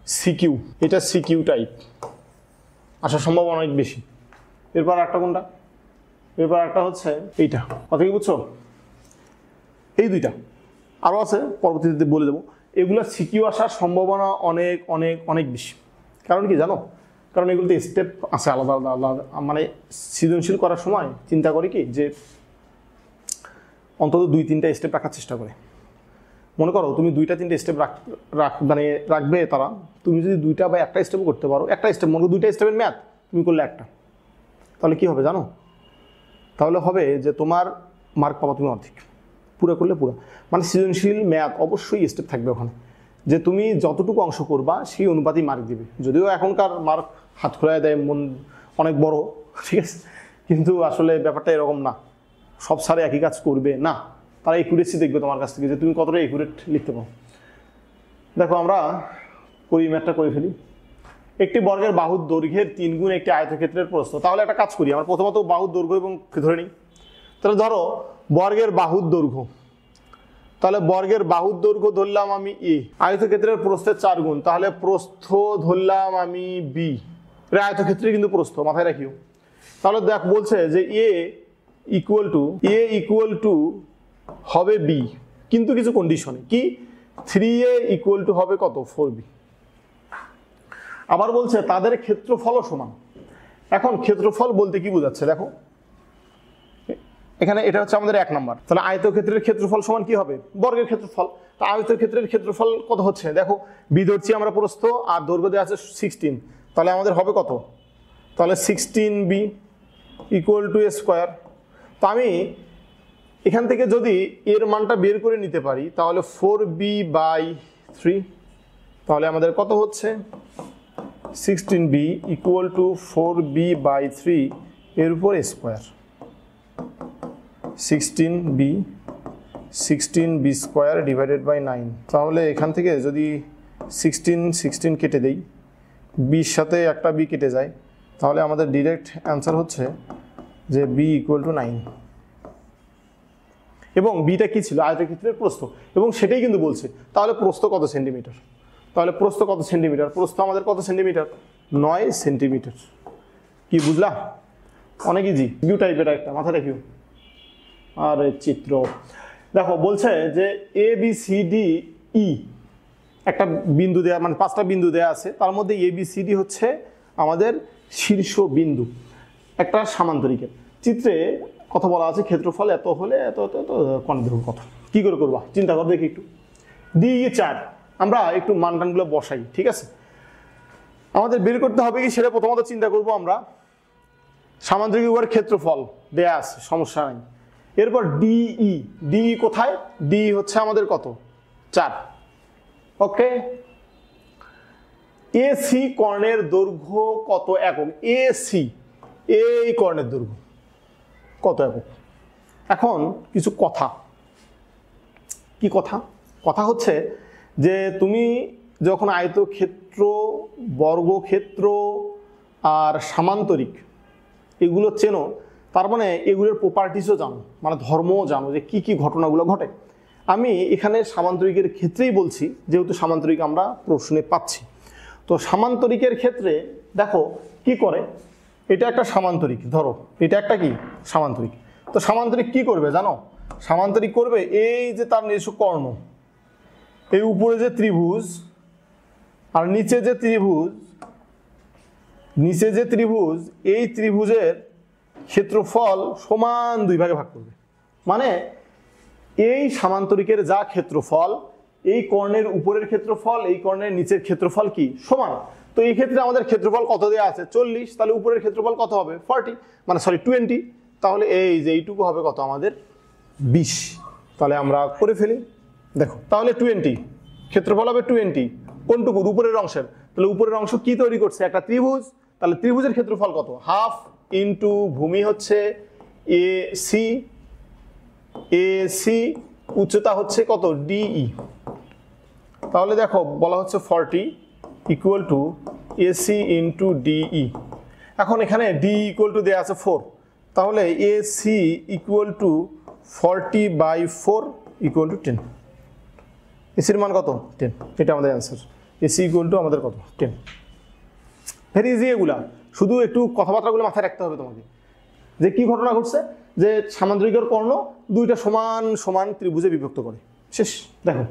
সিকিউ, এটা সিকিউ টাইপ আসার সম্ভাবনা অনেক বেশি। এরপর একটা কোনটা, এরপর একটা হচ্ছে এইটা, কথা কি বুঝছো, এই দুইটা আরও আছে পরবর্তীতে বলে দেবো। এগুলো সিকিউ আসার সম্ভাবনা অনেক অনেক অনেক বেশি। কারণ কি জানো, কারণ এগুলোতে স্টেপ আছে আলাদা আলাদা আলাদা। মানে সৃজনশীল করার সময় চিন্তা করি কি যে অন্তত 2-3টা স্টেপ রাখার চেষ্টা করে। মনে করো তুমি 2-3টে স্টেপ মানে রাখবে তারা, তুমি যদি 2টা বা একটা স্টেপও করতে পারো, একটা স্টেপ মনে করো 2টা স্টেপের ম্যাথ তুমি করলে একটা, তাহলে কি হবে জানো, তাহলে হবে যে তোমার মার্ক পাবা তুমি অর্ধেক, পুরো করলে পুরো। মানে সৃজনশীল ম্যাথ অবশ্যই স্টেপ থাকবে ওখানে, যে তুমি যতটুকু অংশ করবা সেই অনুপাতেই মার্ক দিবে। যদিও এখনকার মার্ক হাত খোলায় দেয় মন অনেক বড়, ঠিক আছে, কিন্তু আসলে ব্যাপারটা এরকম না, সব স্যারে একই কাজ করবে না, তারা একুরেসি দেখবে তোমার কাছ থেকে যে তুমি কতটা একুরেট লিখতে পারো। দেখো আমরা করি ম্যাথটা করে ফেলি। একটি বর্গের বাহুর দৈর্ঘ্যের 3 গুণ একটি আয়তক্ষেত্রের প্রস্থ। তাহলে একটা কাজ করি, আমরা প্রথমত বাহুর দৈর্ঘ্য এবং ধরে নিই। তাহলে ধরো বর্গের বাহুর দৈর্ঘ্য, তাহলে বর্গের বাহুর দৈর্ঘ্য ধরলাম আমি এ, আয়তক্ষেত্রের প্রস্থের 4 গুণ, তাহলে প্রস্থ ধরলাম আমি বি। এটা আয়তক্ষেত্রে কিন্তু প্রস্থ, মাথায় রাখিও। তাহলে দেখ বলছে যে এ ইকুয়াল টু হবে বি, কিন্তু কিছু কন্ডিশনে, কি 3a ইকুয়াল টু হবে কত 4b। আবার বলছে তাদের ক্ষেত্রফলও সমান। এখন ক্ষেত্রফল বলতে কি বোঝাচ্ছে দেখো, এখানে এটা হচ্ছে আমাদের 1 নাম্বার। তাহলে আয়তক্ষেত্রের ক্ষেত্রফল সমান কি হবে, বর্গের ক্ষেত্রফল। তা আয়তক্ষেত্রের ক্ষেত্রফল কত হচ্ছে দেখো, বি ধরছি আমরা প্রস্থ আর দৈর্ঘ্য দেওয়া আছে 16, তাহলে আমাদের হবে কত, তাহলে 16b equal to a square. তো আমি এখান থেকে যদি এর মানটা বের করে নিতে পারি তাহলে 4b/3, তাহলে আমাদের কত হচ্ছে 16b ইকুয়াল টু 4b/3 এর উপর a square, 16b square divided by 9। তাহলে এখান থেকে যদি 16 কেটে দেই, বির সাথে একটা বি কেটে যায়, তাহলে আমাদের ডিরেক্ট অ্যান্সার হচ্ছে যে b ইকুয়াল টু 9। এবং বিটা কি ছিল, আয়তক্ষেত্রের প্রস্থ, এবং সেটাই কিন্তু বলছে। তাহলে প্রস্থ কত সেন্টিমিটার, তাহলে প্রস্থ কত সেন্টিমিটার, প্রস্থ আমাদের কত সেন্টিমিটার 9 সেন্টিমিটার। কি বুঝলা, অনেক ইজি, ইউ টাইপের একটা, মাথা রাখিও। আর চিত্র দেখো বলছে যে এ বি সি ডি ই একটা বিন্দু দেয়া, মানে 5টা বিন্দু দেয়া আছে, তার মধ্যে এ বি সি ডি হচ্ছে আমাদের শীর্ষ বিন্দু একটা সামান্তরিকের। চিত্রে কথা বলা আছে ক্ষেত্রফল এত হলে এত এত এত কোণ দৈর্ঘ্য কত। কি করে করবা চিন্তা কর দেখি একটু। ডি 4, আমরা একটু মানটানগুলো বসাই, ঠিক আছে। আমাদের বের করতে হবে কি সেটা প্রথমত চিন্তা করব আমরা। সামান্তরিক উভয়ের ক্ষেত্রফল দেয়া আছে, সমস্যা নাই। এরপর ডিই কোথায়, ডি হচ্ছে আমাদের কত 4, ওকে। এসি কর্ণের দৈর্ঘ্য কত একক, এসি এই কর্ণের দৈর্ঘ্য কত একক। এখন কিছু কথা, কি কথা, কথা হচ্ছে যে তুমি যখন আয়তক্ষেত্র, বর্গক্ষেত্র আর সামান্তরিক এগুলো চেনো, তার মানে এগুলোর প্রপার্টিসও জানো, মানে ধর্মও জানো যে কি কি ঘটনাগুলো ঘটে। আমি এখানে সামান্তরিকের ক্ষেত্রেই বলছি, যেহেতু সামান্তরিক আমরা প্রশ্নে পাচ্ছি। তো সামান্তরিকের ক্ষেত্রে দেখো কি করে, এটা একটা সামান্তরিক, ধরো এটা একটা কি সামান্তরিক। তো সামান্তরিক কি করবে জানো, সামান্তরিক করবে এই যে তার নিজস্ব কর্ণ, এই উপরে যে ত্রিভুজ আর নিচে যে ত্রিভুজ, এই ত্রিভুজের ক্ষেত্রফল সমান 2 ভাগে ভাগ করবে। মানে এই সামান্তরিকের যা ক্ষেত্রফল, এই কর্ণের উপরের ক্ষেত্রফল, এই কর্ণের নিচের ক্ষেত্রফল কি সমান। তো এই ক্ষেত্রে আমাদের ক্ষেত্রফল কত দেওয়া আছে 40, তাহলে উপরের ক্ষেত্রফল কত হবে 40, মানে সরি 20, তাহলে এই যে এইটুকু হবে কত আমাদের 20। তাহলে আমরা করে ফেলি, দেখো তাহলে 20 ক্ষেত্রফল হবে 20, কোনটুকুর উপরের অংশের, তাহলে উপরের অংশ কি তৈরি করছে একটা ত্রিভুজ, তাহলে ত্রিভুজের ক্ষেত্রফল কত হাফ ইন্টু ভূমি হচ্ছে AC, উচ্চতা হচ্ছে কত DE। তাহলে দেখো বলা হচ্ছে 40 equal to AC into DE। এখন এখানে DE ইকুয়াল টু দেওয়া আছে 4, তাহলে AC equal to 40/4 equal to 10। এসির মান কত 10, এটা আমাদের অ্যান্সার। AC ইকুয়াল টু আমাদের কত 10। ভেরি ইজি এগুলা, শুধু একটু কথাবার্তাগুলো মাথায় রাখতে হবে তোমাকে, যে কি ঘটনা ঘটছে, যে সামান্তরিকের কর্ণ দুইটা সমান সমান ত্রিভুজে বিভক্ত করে, শেষ। দেখো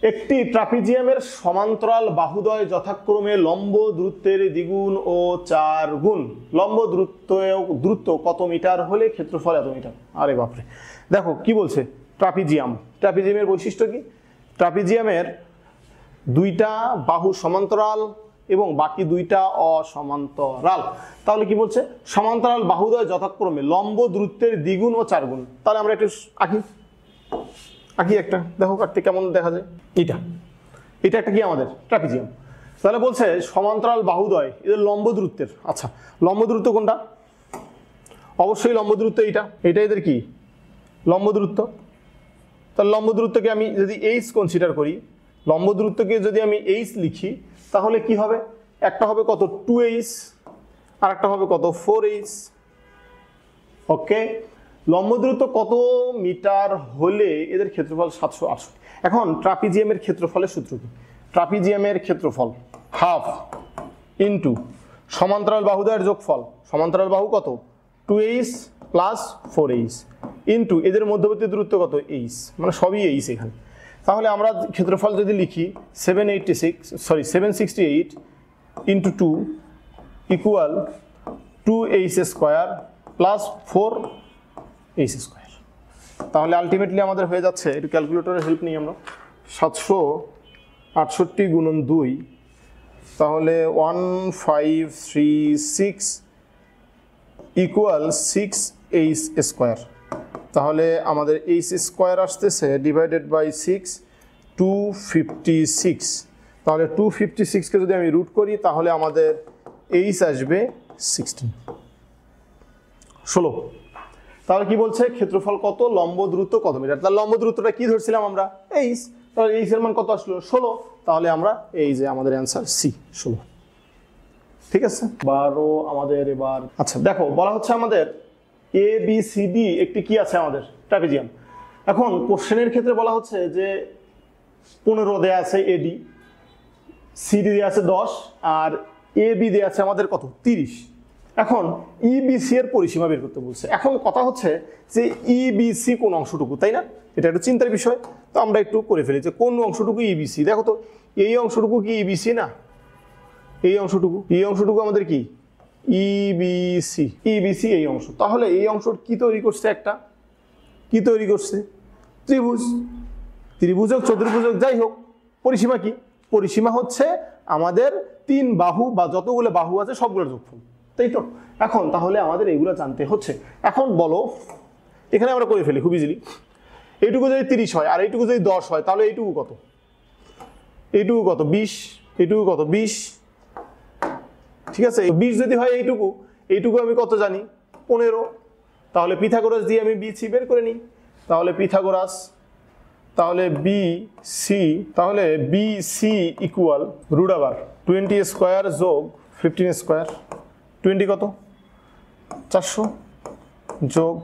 একটি ট্রাপিজিয়ামের সমান্তরাল বাহুদ্বয় যথাক্রমে লম্ব দূরত্বের দ্বিগুণ ও 4 গুণ। লম্ব দূরত্ব কত মিটার হলে ক্ষেত্রফল এত মিটার। আরে বাপরে, দেখো কি বলছে ট্রাপিজিয়ামের বৈশিষ্ট্য কি, ট্রাপিজিয়ামের দুইটা বাহু সমান্তরাল এবং বাকি দুইটা অসমান্তরাল। তাহলে কি বলছে সমান্তরাল বাহুদ্বয় যথাক্রমে লম্ব দূরত্বের দ্বিগুণ ও 4 গুণ। তাহলে আমরা একটু আঁকি একটা, দেখো কাটতে কেমন দেখা যায়। এটা একটা কি আমাদের ট্রাপিজিয়াম। তাহলে বলছে সমান্তরাল বাহুদ্বয় এদের লম্ব দূরত্বের, আচ্ছা লম্ব দূরত্ব কোনটা, অবশ্যই লম্ব দূরত্ব এটা এদের কি লম্ব দূরত্ব। তাহলে লম্ব দূরত্বকে আমি যদি h কনসিডার করি, লম্ব দূরত্বকে যদি আমি h লিখি, তাহলে কি হবে, একটা হবে কত 2h আর একটা হবে কত 4h। ওকে, লম্ব দূরত্ব কত মিটার হলে এদের ক্ষেত্রফল 768। এখন ট্রাপিজিয়ামের ক্ষেত্রফলের সূত্র কি, ট্রাপিজিয়ামের ক্ষেত্রফল হাফ ইন্টু সমান্তরাল বাহুদ্বয়ের যোগফল, সমান্তরাল বাহু কত 2h প্লাস 4h ইন্টু এদের মধ্যবর্তী দূরত্ব কত h, মানে সবই h এখানে। তাহলে আমরা ক্ষেত্রফল যদি লিখি 768 into 2 equal 2h square plus 4h square. তাহলে আলটিমেটলি আমাদের হয়ে যাচ্ছে, একটু ক্যালকুলেটরের হেল্প নিই আমরা, 768 গুণন 2, তাহলে 1536 ইকুয়াল 6h স্কোয়ার। তাহলে আমাদের h স্কোয়ার আসতেছে ডিভাইডেড বাই 6 256। তাহলে 256কে যদি আমি রুট করি তাহলে আমাদের h আসবে 16। তাহলে কি বলছে ক্ষেত্রফল কত, লম্ব দূরত্ব কত মিটার। তাহলে লম্ব দূরত্বটা কি ধরছিলাম আমরা h, তাহলে h এর মান কত আসলো 16। তাহলে আমরা এই যে আমাদের অ্যান্সার C 16। ঠিক আছে, 12 আমাদের এবার। আচ্ছা দেখো বলা হচ্ছে আমাদের ABCD একটি কি আছে আমাদের ট্রাপিজিয়াম। এখন কোশ্চেনের ক্ষেত্রে বলা হচ্ছে যে 15 দেয়া আছে AD, CD দেয়া আছে 10 আর AB দেয়া আছে আমাদের কত 30। এখন EBC এর পরিসীমা বের করতে বলছে। এখন কথা হচ্ছে যে EBC কোন অংশটুকু, তাই না, এটা একটু চিন্তার বিষয়। তো আমরা একটু করে ফেলি যে কোন অংশটুকু EBC। দেখো তো এই অংশটুকু কি EBC না, এই অংশটুকু আমাদের কি EBC এই অংশ। তাহলে এই অংশ কি তৈরি করছে, একটা কি তৈরি করছে ত্রিভুজ হোক চতুর্ভুজ হোক যাই হোক, পরিসীমা কি, পরিসীমা হচ্ছে আমাদের 3 বাহু বা যতগুলো বাহু আছে সবগুলোর যোগফল, তাই তো। এখন তাহলে আমাদের এগুলো জানতে হচ্ছে। এখন বলো এখানে আমরা করে ফেলি খুব ইজিলি, এইটুকু যদি 30 হয় আর এইটুকু যদি 10 হয় তাহলে এইটুকু কত 20, এইটুকু কত 20। ঠিক আছে, 20 যদি হয় এইটুকু আমি কত জানি 15। তাহলে পিথাগোরাস দিয়ে আমি BC বের করে নিই। তাহলে পিথাগোরাস, তাহলে BC ইকুয়াল রুট আবার 20 স্কোয়ার যোগ 15 স্কোয়ার, 20 কত 400 যোগ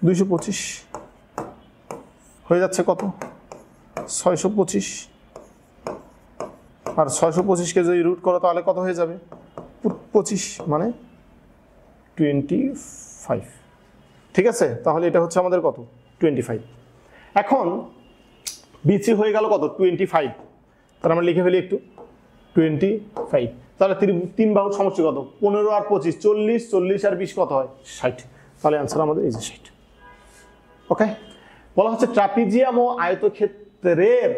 225 হয়ে যাচ্ছে কত 625। আর 625কে যদি রুট করো তাহলে কত হয়ে যাবে 25, মানে 25। ঠিক আছে, তাহলে এটা হচ্ছে আমাদের কত 25। এখন BC হয়ে গেল কত 25। তাহলে আমরা লিখে ফেলি একটু 25। তাহলে 3 বাহুর সমষ্টি কত 15 আর 25 40, 40 আর 20 কত হয় 60। তাহলে অ্যান্সার আমাদের এই যে 60। ওকে, বলা হচ্ছে ট্রাপিজিয়াম ও আয়তক্ষেত্রের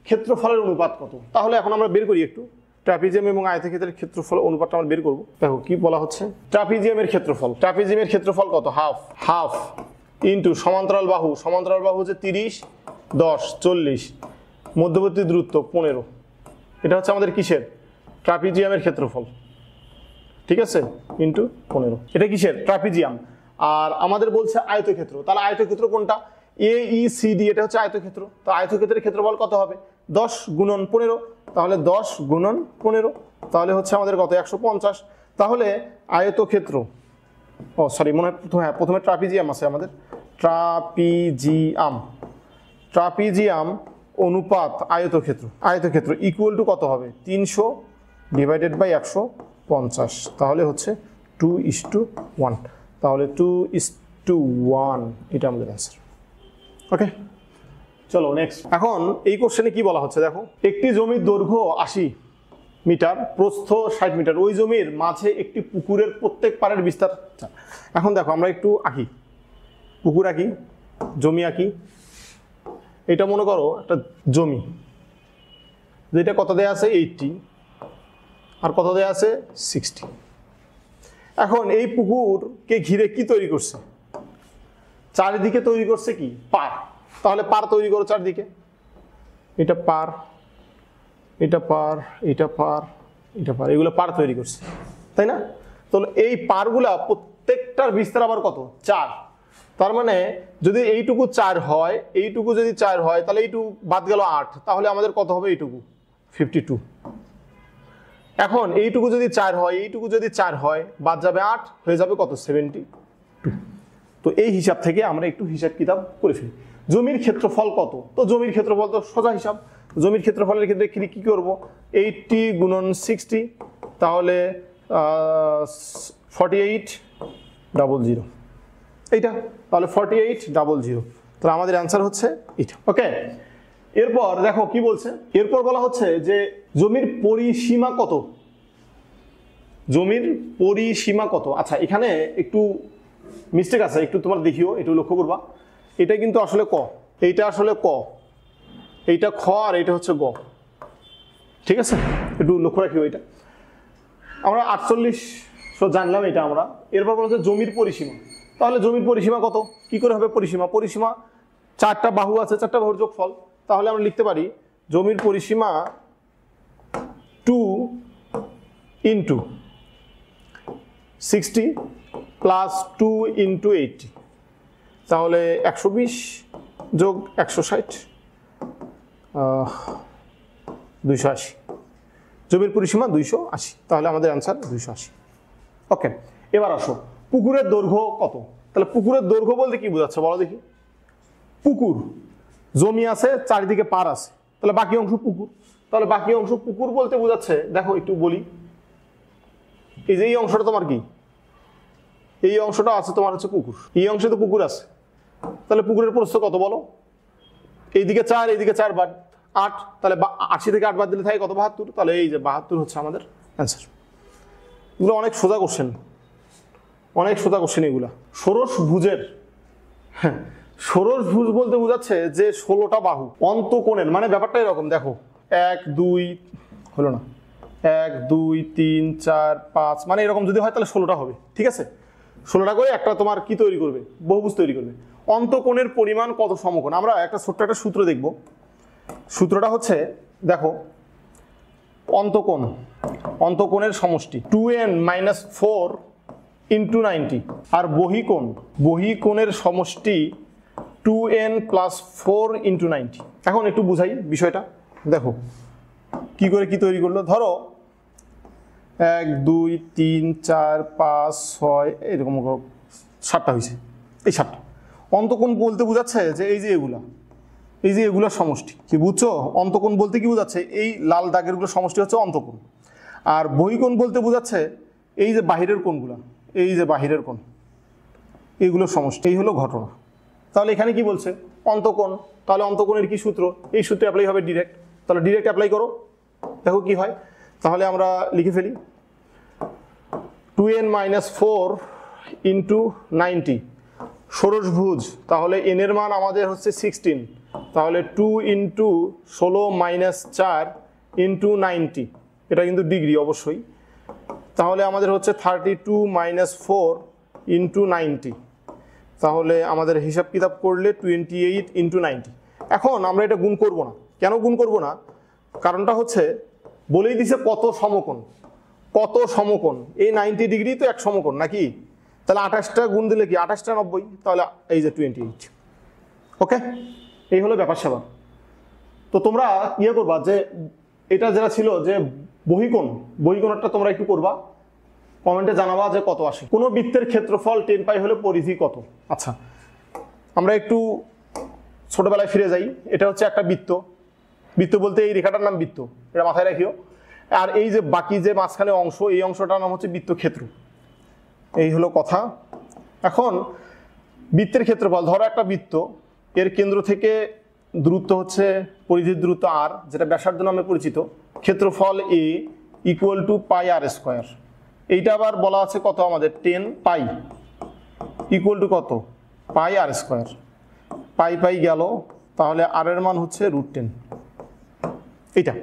ক্ষেত্রফলের অনুপাত কত। তাহলে এখন আমরা বের করি একটু ট্রাপিজিয়াম এবং আয়তক্ষেত্রের ক্ষেত্রফল অনুপাতটা আমরা বের করব। দেখো কি বলা হচ্ছে, ট্রাপিজিয়ামের ক্ষেত্রফল কত, হাফ ইন্টু সমান্তরাল বাহু হচ্ছে 30, 10, 40, মধ্যবর্তী দূরত্ব 15। এটা হচ্ছে আমাদের কিসের, ট্রাপিজিয়ামের ক্ষেত্রফল, ঠিক আছে, ইন্টু 15। এটা কিসের, ট্রাপিজিয়াম। আর আমাদের বলছে আয়তক্ষেত্র, তাহলে আয়তক্ষেত্র কোনটা, AECD, এটা হচ্ছে আয়তক্ষেত্র। তো আয়তক্ষেত্রের ক্ষেত্রফল কত হবে, 10 গুণন 15, তাহলে 10 গুণন 15, তাহলে হচ্ছে আমাদের কত, 150। তাহলে আয়তক্ষেত্র, মনে হয় প্রথমে ট্রাপিজিয়াম আছে আমাদের, ট্রাপিজিয়াম অনুপাত আয়তক্ষেত্র ইকুয়াল টু কত হবে, 300 ডিভাইডেড বাই 150, তাহলে হচ্ছে 2:1, তাহলে 2:1, এটা আমাদের অ্যান্সার। ওকে, চলো নেক্সট। এখন এই কোশ্চেনে কি বলা হচ্ছে দেখো, একটি জমির দৈর্ঘ্য 80 মিটার, প্রস্থ 60 মিটার, ওই জমির মাঝে একটি পুকুরের প্রত্যেক পাড়ের বিস্তার। এখন দেখো আমরা একটু আঁকি, পুকুর আঁকি, জমি আঁকি। এটা মনে করো একটা জমি, যেটা কত দেয়া আছে 80 আর কত দেয়া আছে 60। এখন এই পুকুরকে ঘিরে কি তৈরি করছে, চারিদিকে তৈরি করছে কি, পার। তাহলে পার তৈরি করো চারদিকে, এটা পার, এটা পার, এটা পার, এটা পার, এগুলো পার তৈরি করছে, তাই না? তাহলে এই পারগুলা প্রত্যেকটার বিস্তার আবার কত, 4। তার মানে যদি এইটুকু 4 হয়, এইটুকু যদি 4 হয়, তাহলে এইটুকু বাদ গেল 8, তাহলে আমাদের কত হবে, এইটুকু 52। এখন এইটুকু যদি 4 হয়, এইটুকু যদি 4 হয়, বাদ যাবে 8, হয়ে যাবে কত, 72। তো এই হিসাব থেকে আমরা একটু হিসাব কিতাব করে ফেলি। জমির ক্ষেত্রফল কত, তো জমির ক্ষেত্রফল তো সোজা হিসাব। জমির ক্ষেত্রফলের ক্ষেত্রে কি করব, 80 গুণন 60, তাহলে 4800, এইটা, তাহলে 4800, তাহলে আমাদের অ্যান্সার হচ্ছে এটা। ওকে, এরপর দেখো কি বলছে, এরপর বলা হচ্ছে যে জমির পরিসীমা কত, আচ্ছা এখানে একটু মিস্টেক আছে, একটু তোমার দেখিও, একটু লক্ষ্য করবা। এটা কিন্তু আসলে ক, এইটা আসলে ক, এইটা খ, আর এইটা হচ্ছে গ, ঠিক আছে, একটু লক্ষ্য রাখিও। এটা আমরা 4800 জানলাম, এটা আমরা। এরপর বলা হচ্ছে জমির পরিসীমা, তাহলে জমির পরিসীমা কত, কি করে হবে পরিসীমা 4টা বাহু আছে, 4টা বাহুর যোগফল। তাহলে আমরা লিখতে পারি জমির পরিসীমা 2 ইন্টু 60 প্লাস 2 ইন্টু 80, তাহলে 120 যোগ 160, 280। জমির পরিসীমা 280, তাহলে আমাদের অ্যান্সার 280। ওকে, এবার আসো পুকুরের দৈর্ঘ্য কত। তাহলে পুকুরের দৈর্ঘ্য বলতে কি বোঝাচ্ছে বলো দেখি, পুকুর, জমি আছে, চারিদিকে পার আছে, তাহলে বাকি অংশ পুকুর। তাহলে বাকি অংশ পুকুর বলতে বোঝাচ্ছে, দেখো একটু বলি, এই যে এই অংশটা তোমার কি, এই অংশটা আছে তোমার হচ্ছে পুকুর, এই অংশে তো পুকুর আছে। তাহলে পুকুরের প্রস্থ কত বলো, এইদিকে 4, এইদিকে 4 বাদ 8, তাহলে 80 থেকে 8 বাদ দিলে থাকে কত, 72। তাহলে এই যে 72 হচ্ছে আমাদের অ্যান্সার। এগুলো অনেক সোজা কোশ্চেন, এগুলা। ষোড়শ ভুজ বলতে বোঝাচ্ছে যে 16টা বাহু অন্তকোণের, মানে ব্যাপারটা এরকম, দেখো 1 2 হলো না, 1 2 3 4 5, মানে এরকম যদি হয় তাহলে 16টা হবে, ঠিক আছে। 16টা করে একটা তোমার কি তৈরি করবে, বহুভুজ তৈরি করবে। অন্তকোণের পরিমাণ কত সমকোণ, আমরা একটা ছোট্ট একটা সূত্র দেখব। সূত্রটা হচ্ছে দেখো, অন্তকোণের সমষ্টি 2n - 4 ইন্টু 90, আর বহিকোণের সমষ্টি 2n + 4 ইন্টু 90। এখন একটু বুঝাই বিষয়টা, দেখো কি করে কি তৈরি করলো। ধরো 1 2 3 4 5 6 এরকম 7টা হয়েছে, এই 7টা অন্তকোণ বলতে বোঝাচ্ছে যে এই যে এগুলোর সমষ্টি, কি বুঝছো? অন্তকোণ বলতে কি বোঝাচ্ছে, এই লাল দাগেরগুলো সমষ্টি হচ্ছে অন্তকোণ। আর বহিকোণ বলতে বোঝাচ্ছে এই যে বাহিরের কোণগুলো, এই যে বাহিরের কোণ, এইগুলোর সমষ্টি। এই হলো ঘটনা। তাহলে এখানে কি বলছে, অন্তকোণ, তাহলে অন্তকোণের কি সূত্র, এই সূত্রে অ্যাপ্লাই হবে ডিরেক্ট। তাহলে ডিরেক্ট অ্যাপ্লাই করো, দেখো কি হয়। তাহলে আমরা লিখে ফেলি 2n - 4 ইন্টু 90, ষোড়শভুজ, তাহলে n এর মান আমাদের হচ্ছে 16, তাহলে 2 ইন্টু 16 মাইনাস 4 ইন্টু 90, এটা কিন্তু ডিগ্রি অবশ্যই, তাহলে আমাদের হচ্ছে 32 মাইনাস 4 ইন্টু 90, তাহলে আমাদের হিসাব কিতাব করলে 28 ইন্টু 90। এখন আমরা এটা গুণ করব না। কেন গুণ করব না? কারণটা হচ্ছে বলেই দিছে কত সমকোণ, কত সমকোণ, এই 90 ডিগ্রি তো এক সমকোণ নাকি, তাহলে 28টা গুণ দিলে কি 28টা 90, তাহলে এই যে 28। ওকে, এই হলো ব্যাপার স্যাপার। তো তোমরা ইয়ে করবা যে এটা যেটা ছিল যে বহিকোণ, বহিকোণটা তোমরা একটু করবা, কমেন্টে জানাবা যে কত আসে। কোনো বৃত্তের ক্ষেত্রফল 10 পাই হলে পরিধি কত। আচ্ছা, আমরা একটু ছোটবেলায় ফিরে যাই। এটা হচ্ছে একটা বৃত্ত, বৃত্ত বলতে এই রেখাটার নাম বৃত্ত, এটা মাথায় রাখিও। আর এই যে বাকি যে মাঝখানে অংশ, এই অংশটার নাম হচ্ছে বৃত্তক্ষেত্র। এই হলো কথা। এখন বৃত্তের ক্ষেত্রফল, ধরো একটা বৃত্ত, এর কেন্দ্র থেকে দূরত্ব হচ্ছে পরিধির দূরত্ব আর, যেটা ব্যাসার্ধ নামে পরিচিত, ক্ষেত্রফল A equal to pi r square. এইটা আবার বলা আছে কত আমাদের, 10 পাই ইকুয়াল টু কত, পাই আর স্কোয়ার। পাই পাই গেল, তাহলে আর এর মান হচ্ছে √10। এইটা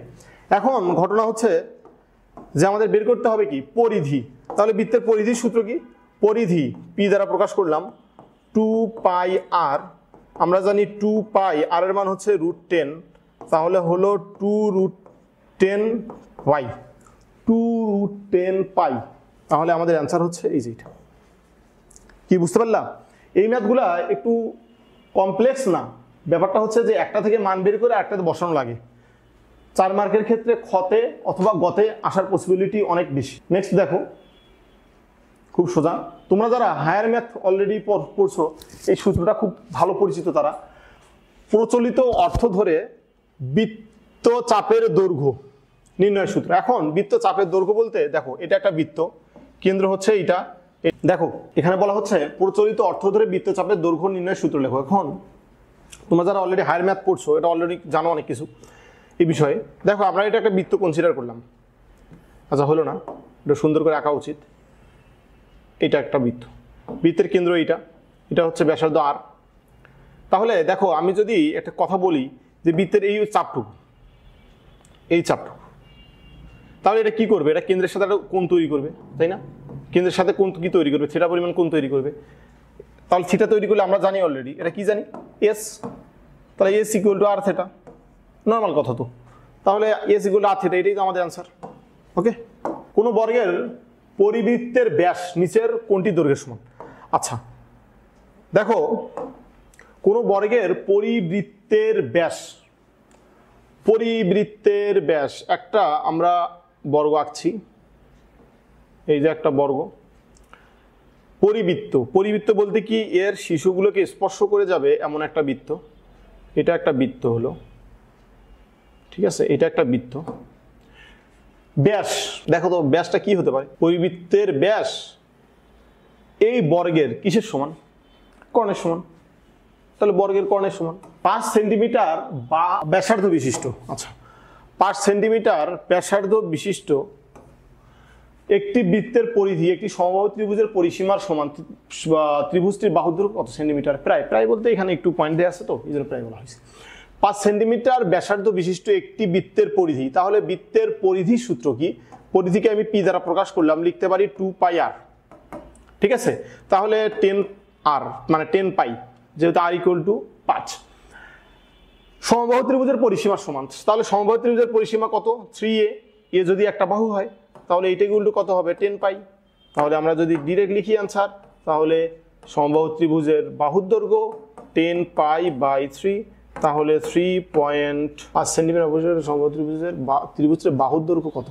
এখন ঘটনা হচ্ছে যে আমাদের বের করতে হবে কি, পরিধি। তাহলে বৃত্তের পরিধির সূত্র কি, পরিধি পি দ্বারা প্রকাশ করলাম 2 পাই আর। আমরা জানি 2 পাই আর এর মান হচ্ছে √10, তাহলে হলো 2√10 পাই, 2√10 পাই। তাহলে আমাদের অ্যান্সার হচ্ছে এই যে এটা। কি বুঝতে পারলাম? এই ম্যাথগুলা একটু কমপ্লেক্স না, ব্যাপারটা হচ্ছে যে একটা থেকে মান বের করে একটাতে বসানো লাগে। 4 মার্কের ক্ষেত্রে খতে অথবা গতে আসার পসিবিলিটি অনেক বেশি। নেক্সট দেখো, খুব সোজা। তোমরা যারা হায়ার ম্যাথ অলরেডি পড়ছো, এই সূত্রটা খুব ভালো পরিচিত। তারা প্রচলিত অর্থ ধরে বৃত্ত চাপের দৈর্ঘ্য নির্ণয় সূত্র। এখন বৃত্ত চাপের দৈর্ঘ্য বলতে দেখো, এটা একটা বৃত্ত, কেন্দ্র হচ্ছে এইটা। দেখো এখানে বলা হচ্ছে প্রচলিত অর্থ ধরে বৃত্ত চাপের দৈর্ঘ্য নির্ণয় সূত্র লেখো। এখন তোমরা যারা অলরেডি হায়ার ম্যাথ পড়ছো, এটা অলরেডি জানো অনেক কিছু এই বিষয়ে। দেখো আমরা এটা একটা বৃত্ত কনসিডার করলাম। আচ্ছা, হলো না, এটা সুন্দর করে আঁকা উচিত। এটা একটা বৃত্ত, বৃত্তের কেন্দ্র এইটা, এটা হচ্ছে ব্যাসার্ধ আর। তাহলে দেখো আমি যদি একটা কথা বলি যে বৃত্তের এই চাপটুকু, এই চাপটুকু, তাহলে এটা কি করবে, এটা কেন্দ্রের সাথে একটা কোণ তৈরি করবে, তাই না? কেন্দ্রের সাথে কোণ কি তৈরি করবে, থিটা পরিমাণ কোণ তৈরি করবে। তাহলে থিটা তৈরি করলে আমরা জানি অলরেডি, এটা কি জানি, এস। তাহলে S equal to R theta, normal কথা তো। তাহলে S equal to R theta, এটাই তো আমাদের অ্যান্সার। ওকে, কোনো বর্গের পরিবৃত্তের ব্যাস নিচের কোনটি দৈর্ঘ্যের সমান। আচ্ছা দেখো, কোনো বর্গের পরিবৃত্তের ব্যাস, পরিবৃত্তের ব্যাস, একটা আমরা বর্গ আঁকছি, এই যে একটা বর্গ। পরিবৃত্ত, পরিবৃত্ত বলতে কি, এর শিশুগুলোকে স্পর্শ করে যাবে এমন একটা বৃত্ত। এটা একটা বৃত্ত হলো, ঠিক আছে, এটা একটা বৃত্ত। ব্যাস, দেখো তো ব্যাসটা কি হতে পারে, পরিবৃত্তের ব্যাস এই বর্গের কিসের সমান, কর্ণের সমান। তাহলে বর্গের কর্ণের সমান 5 সেন্টিমিটার বা ব্যাসার্ধ বিশিষ্ট। আচ্ছা, 5 সেন্টিমিটার ব্যাসার্ধ বিশিষ্ট একটি বৃত্তের পরিধি একটি সমবাহু ত্রিভুজের পরিসীমার সমান। ত্রিভুজটির বাহুর দৈর্ঘ্য কত সেন্টিমিটার, প্রায়, প্রায় বলতে এখানে একটু পয়েন্ট দেওয়া আছে তো এই জন্য প্রায় বলা হয়েছে। 5 সেন্টিমিটার ব্যাসার্ধ বিশিষ্ট একটি বৃত্তের পরিধি। তাহলে বৃত্তের পরিধির সূত্র কি, পরিধিকে আমি পি দ্বারা প্রকাশ করলাম, লিখতে পারি 2 পাই আর। ঠিক আছে, তাহলে 10 আর মানে 10 পাই, যেহেতু আর ইকুয়াল টু 5। সমবাহু ত্রিভুজের পরিসীমার সমান, তাহলে সমবাহু ত্রিভুজের পরিসীমা কত, 3a। এ যদি একটা বাহু হয় তাহলে এইটা ইকুয়াল টু কত হবে, 10 পাই। তাহলে আমরা যদি ডিরেক্ট লিখি অ্যান্সার, তাহলে সমবাহু ত্রিভুজের বাহুর দৈর্ঘ্য 10 পাই বাই 3, তাহলে 3.5 সেন্টিমিটার। অবশ্যই সমবাহু ত্রিভুজের বাহুর দৈর্ঘ্য কত,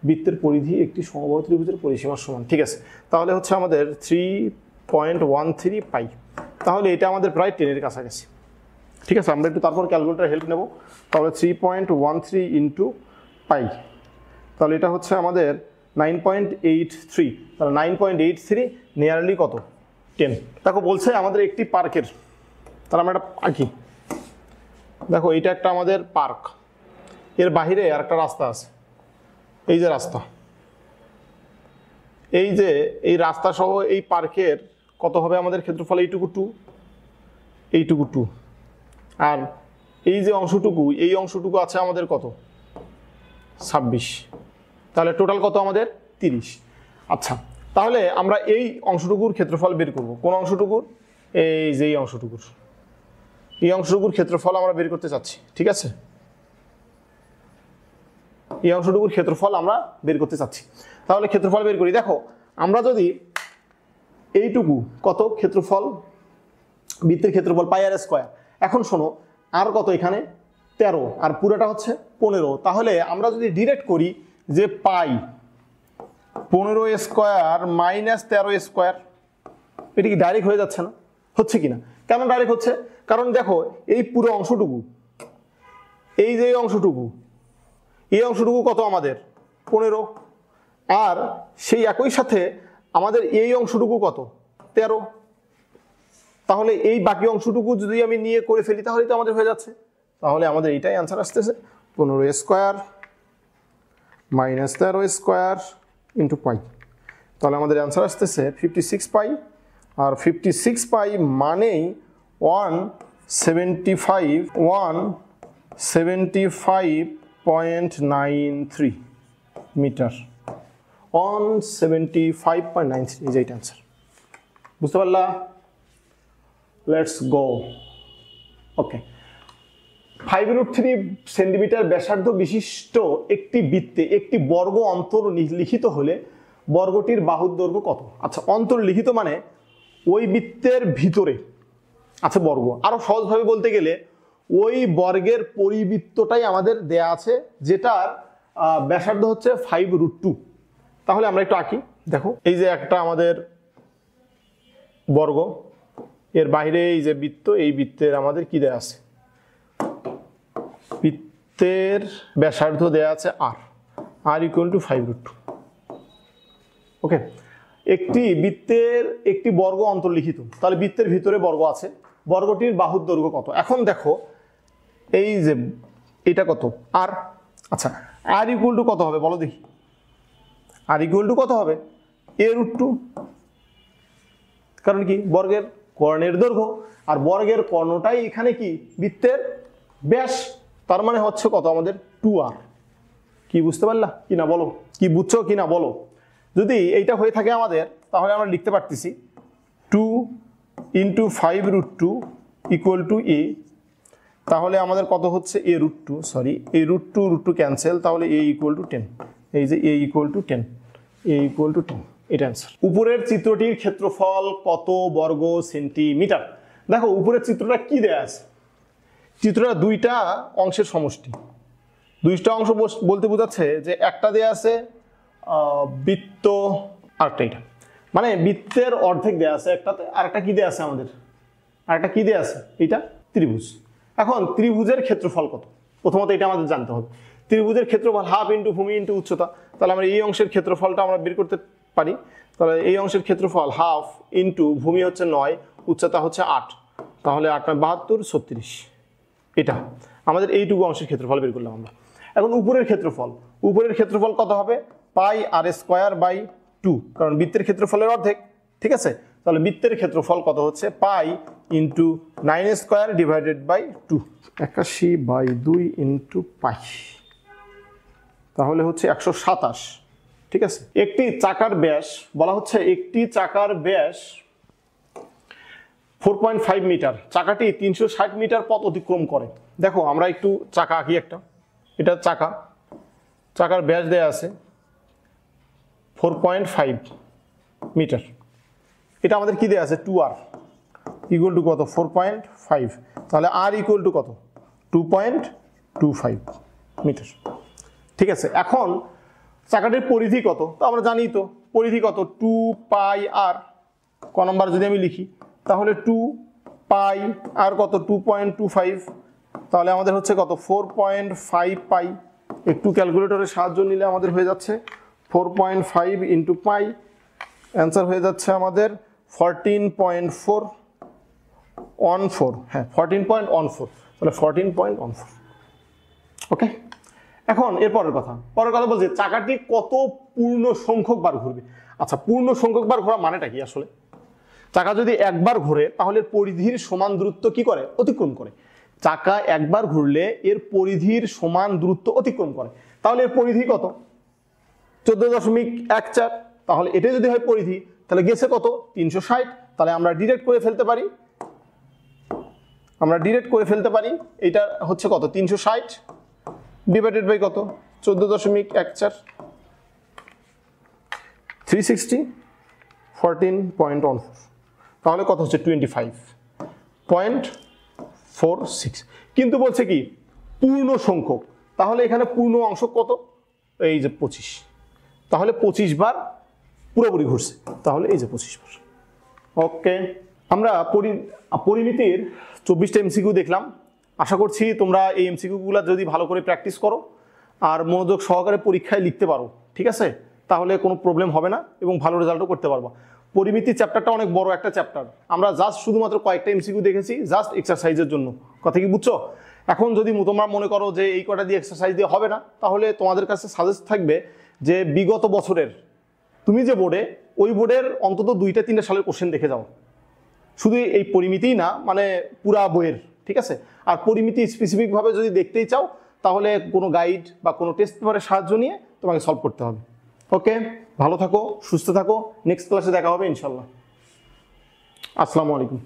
বৃত্তের পরিধি একটি সমবাহু ত্রিভুজের পরিসীমার সমান। ঠিক আছে, তাহলে হচ্ছে আমাদের 3.13 পাই। তাহলে এটা আমাদের প্রায় 10 এর কাছাকাছি। ঠিক আছে, আমরা একটু তারপর ক্যালকুলেটর হেল্প নেব। তাহলে 3.13 ইন্টু পাই, তাহলে এটা হচ্ছে আমাদের 9.83। তাহলে 9.83 নিয়ারলি কত, 10। দেখো বলছে আমাদের একটি পার্কের, তাহলে আমরা এটা আঁকি। দেখো এইটা একটা আমাদের পার্ক, এর বাহিরে আর একটা রাস্তা আছে, এই যে রাস্তা, এই যে এই রাস্তা সহ এই পার্কের কত হবে আমাদের ক্ষেত্রফল? এইটুকু 2, এইটুকু 2, আর এই যে অংশটুকু, এই অংশটুকু আছে আমাদের কত? 26। তাহলে টোটাল কত আমাদের? 30। আচ্ছা, তাহলে আমরা এই অংশটুকুর ক্ষেত্রফল বের করব। কোন অংশটুকুর? এই যে এই অংশটুকুর, এই অংশটুকুর ক্ষেত্রফল আমরা বের করতে চাচ্ছি, ঠিক আছে? এই অংশটুকুর ক্ষেত্রফল আমরা বের করতে চাচ্ছি। তাহলে ক্ষেত্রফল বের করি। দেখো, আমরা যদি এইটুকু কত ক্ষেত্রফল, বৃত্তের ক্ষেত্রফল পাই আর স্কোয়ার। এখন শোনো, আর কত এখানে? 13, আর পুরোটা হচ্ছে 15। তাহলে আমরা যদি ডিরেক্ট করি যে পাই 15 স্কোয়ার মাইনাস 13 স্কোয়ার, এটা কি ডাইরেক্ট হয়ে যাচ্ছে না? হচ্ছে কি না? কেন ডাইরেক্ট হচ্ছে? কারণ দেখো, এই পুরো অংশটুকু, এই যে অংশটুকু, এই অংশটুকু কত আমাদের? 15, আর সেই একই সাথে আমাদের এই অংশটুকু কত? 13। তাহলে এই বাকি অংশটুকু যদি আমি নিয়ে করে ফেলি তাহলে তো আমাদের হয়ে যাচ্ছে। তাহলে আমাদের এইটাই অ্যান্সার আসতেছে, 15 square minus 13 square into pi. তাহলে আমাদের অ্যান্সার আসতেছে 56 পাই, আর 56 পাই মানেই 175.93 মিটার। 175.93, এই যে এইটা অ্যান্সার। বুঝতে পারলা? Let's go. ওকে, 5√3 সেন্টিমিটার ব্যাসার্ধ বিশিষ্ট একটি বৃত্তে একটি বর্গ অন্তর্লিখিত হলে বর্গটির বাহুর দৈর্ঘ্য কত? আচ্ছা, অন্তর্লিখিত মানে ওই বৃত্তের ভিতরে আছে বর্গ। আরো সহজভাবে বলতে গেলে ওই বর্গের পরিবৃত্তটাই আমাদের দেয়া আছে, যেটার ব্যাসার্ধ হচ্ছে 5√2। তাহলে আমরা একটু আঁকি। দেখো, এই যে একটা আমাদের বর্গ, এর বাইরে এই যে বৃত্ত, এই বৃত্তের আমাদের কি দেয়া আছে? বৃত্তের ব্যাসার্ধ দেয়া আছে r ইকুয়াল টু 5√2। ওকে, একটি বৃত্তের একটি বর্গ অন্তর্লিখিত, তাহলে বৃত্তের ভিতরে বর্গ আছে, বর্গটির বাহুর দৈর্ঘ্য কত? এখন দেখো, এই যে এটা কত? r। আচ্ছা, r ইকুয়াল টু কত হবে বলো দেখি? r ইকুয়াল টু কত হবে? a√2। কারণ কি? বর্গের কর্ণের দৈর্ঘ্য, আর বর্গের কর্ণটাই এখানে কি? বৃত্তের ব্যাস। তার মানে হচ্ছে কত আমাদের? 2r। কি বুঝতে পারলা কি না বলো? কি বুঝছো কি না বলো? যদি এইটা হয়ে থাকে আমাদের, তাহলে আমরা লিখতে পারতেছি 2 ইন্টু 5√2 ইকুয়াল টু a। তাহলে আমাদের কত হচ্ছে? a√2, সরি, এই √2 ক্যান্সেল, তাহলে a ইকুয়াল টু 10। এই যে a equal two 10, a equal two 10, এটা অ্যান্সার। উপরের চিত্রটির ক্ষেত্রফল কত বর্গ সেন্টিমিটার? দেখো, উপরের চিত্রটা কি দেয়া আছে? চিত্রটা দুইটা অংশের সমষ্টি। দুইটা অংশ বলতে বোঝাচ্ছে যে একটা দেয়া আছে বৃত্ত, আরেকটা এটা, মানে বৃত্তের অর্ধেক দেয়া আছে একটাতে, আর একটা কি দেয়া আছে আমাদের? আরেকটা কি দেয়া আছে? এটা ত্রিভুজ। এখন ত্রিভুজের ক্ষেত্রফল কত? প্রথমত এটা আমাদের জানতে হবে। ত্রিভুজের ক্ষেত্রফল হাফ ইন্টু ভূমি ইন্টু উচ্চতা। তাহলে আমরা এই অংশের ক্ষেত্রফলটা আমরা বের করতে পারি। তাহলে এই অংশের ক্ষেত্রফল হাফ ইন্টু ভূমি হচ্ছে 9, উচ্চতা হচ্ছে 8, তাহলে 8 9 72 36। এটা আমাদের এইটুকু অংশের ক্ষেত্রফল বের করলাম আমরা। এখন উপরের ক্ষেত্রফল, উপরের ক্ষেত্রফল কত হবে? পাই r স্কোয়ার বাই 2, কারণ বৃত্তের ক্ষেত্রফলের অর্ধেক, ঠিক আছে? তাহলে বৃত্তের ক্ষেত্রফল কত হচ্ছে? Pi into 9 square divided by 2, 81/2 into pi, তাহলে হচ্ছে 127, ঠিক আছে? একটি চাকার ব্যাস বলা হচ্ছে, একটি চাকার ব্যাস 4.5 মিটার, চাকাটি 360 মিটার পথ অতিক্রম করে। দেখো, আমরা একটু চাকা আঁকি একটা। এটা চাকা, চাকার ব্যাস দেয়া আছে 4.5 মিটার। এটা আমাদের কি দেয়া আছে? 2r ইকুয়াল টু কত? 4.5। তাহলে r ইকুয়াল টু কত? 2.25 মিটার, ঠিক আছে? এখন চাকাটির পরিধি কত? তো আমরা জানি তো পরিধি কত, 2 পাই r। ক নম্বর যদি আমি লিখি, তাহলে 2 পাই আর কত? 2.25। তাহলে আমাদের হচ্ছে কত? 4.5 পাই। একটু ক্যালকুলেটরের সাহায্য নিলে আমাদের হয়ে যাচ্ছে 4.5 ইন্টু পাই, অ্যান্সার হয়ে যাচ্ছে আমাদের 14.414। হ্যাঁ, 14.14, তাহলে 14.14। ওকে, এখন এর পরের কথা বলছি, চাকাটি কত পূর্ণ সংখ্যক বার ঘুরবে। আচ্ছা, পূর্ণ সংখ্যক বার ঘোরা মানেটা কি আসলে? চাকা যদি একবার ঘোরে তাহলে পরিধির সমান দূরত্ব কি করে? অতিক্রম করে। চাকা একবার ঘুরলে এর পরিধির সমান দূরত্ব অতিক্রম করে। তাহলে এর পরিধি কত? 14.14। তাহলে এটা যদি হয় পরিধি, তাহলে গেছে কত? 360। তাহলে আমরা ডিরেক্ট করে ফেলতে পারি, এটা হচ্ছে কত? 360 ডিভাইডেড বাই কত? 14.14, 360, 14.14। তাহলে কত হচ্ছে? 25.46। কিন্তু বলছে কি পূর্ণ সংখ্যক, তাহলে এখানে পূর্ণ অংশ কত? এই যে 25। তাহলে 25 বার পুরোপুরি ঘুরছে, তাহলে এই যে 25 বার। ওকে, আমরা পরিমিতির 24টা এমসিকিউ দেখলাম। আশা করছি তোমরা এই এমসিকিউগুলো যদি ভালো করে প্র্যাকটিস করো আর মনোযোগ সহকারে পরীক্ষায় লিখতে পারো, ঠিক আছে, তাহলে কোনো প্রবলেম হবে না এবং ভালো রেজাল্টও করতে পারবা। পরিমিতি চ্যাপ্টারটা অনেক বড় একটা চ্যাপ্টার, আমরা জাস্ট শুধুমাত্র কয়েকটা এমসিকিউ দেখেছি জাস্ট এক্সারসাইজের জন্য। কথা কি বুঝছো? এখন যদি তোমরা মনে করো যে এই কটা দিয়ে এক্সারসাইজ দিয়ে হবে না, তাহলে তোমাদের কাছে সাজেস্ট থাকবে যে বিগত বছরের তুমি যে বোর্ডে, ওই বোর্ডের অন্তত 2-3 সালের কোশ্চেন দেখে যাও। শুধু এই পরিমিতিই না, মানে পুরা বইয়ের, ঠিক আছে। আর পরিমিতি স্পেসিফিকভাবে যদি দেখতেই চাও তাহলে কোনো গাইড বা কোনো টেস্ট পেপারের সাহায্য নিয়ে তোমাকে সলভ করতে হবে। ওকে, ভালো থাকো, সুস্থ থাকো, নেক্সট ক্লাসে দেখা হবে ইনশাল্লাহ। আসসালামু আলাইকুম।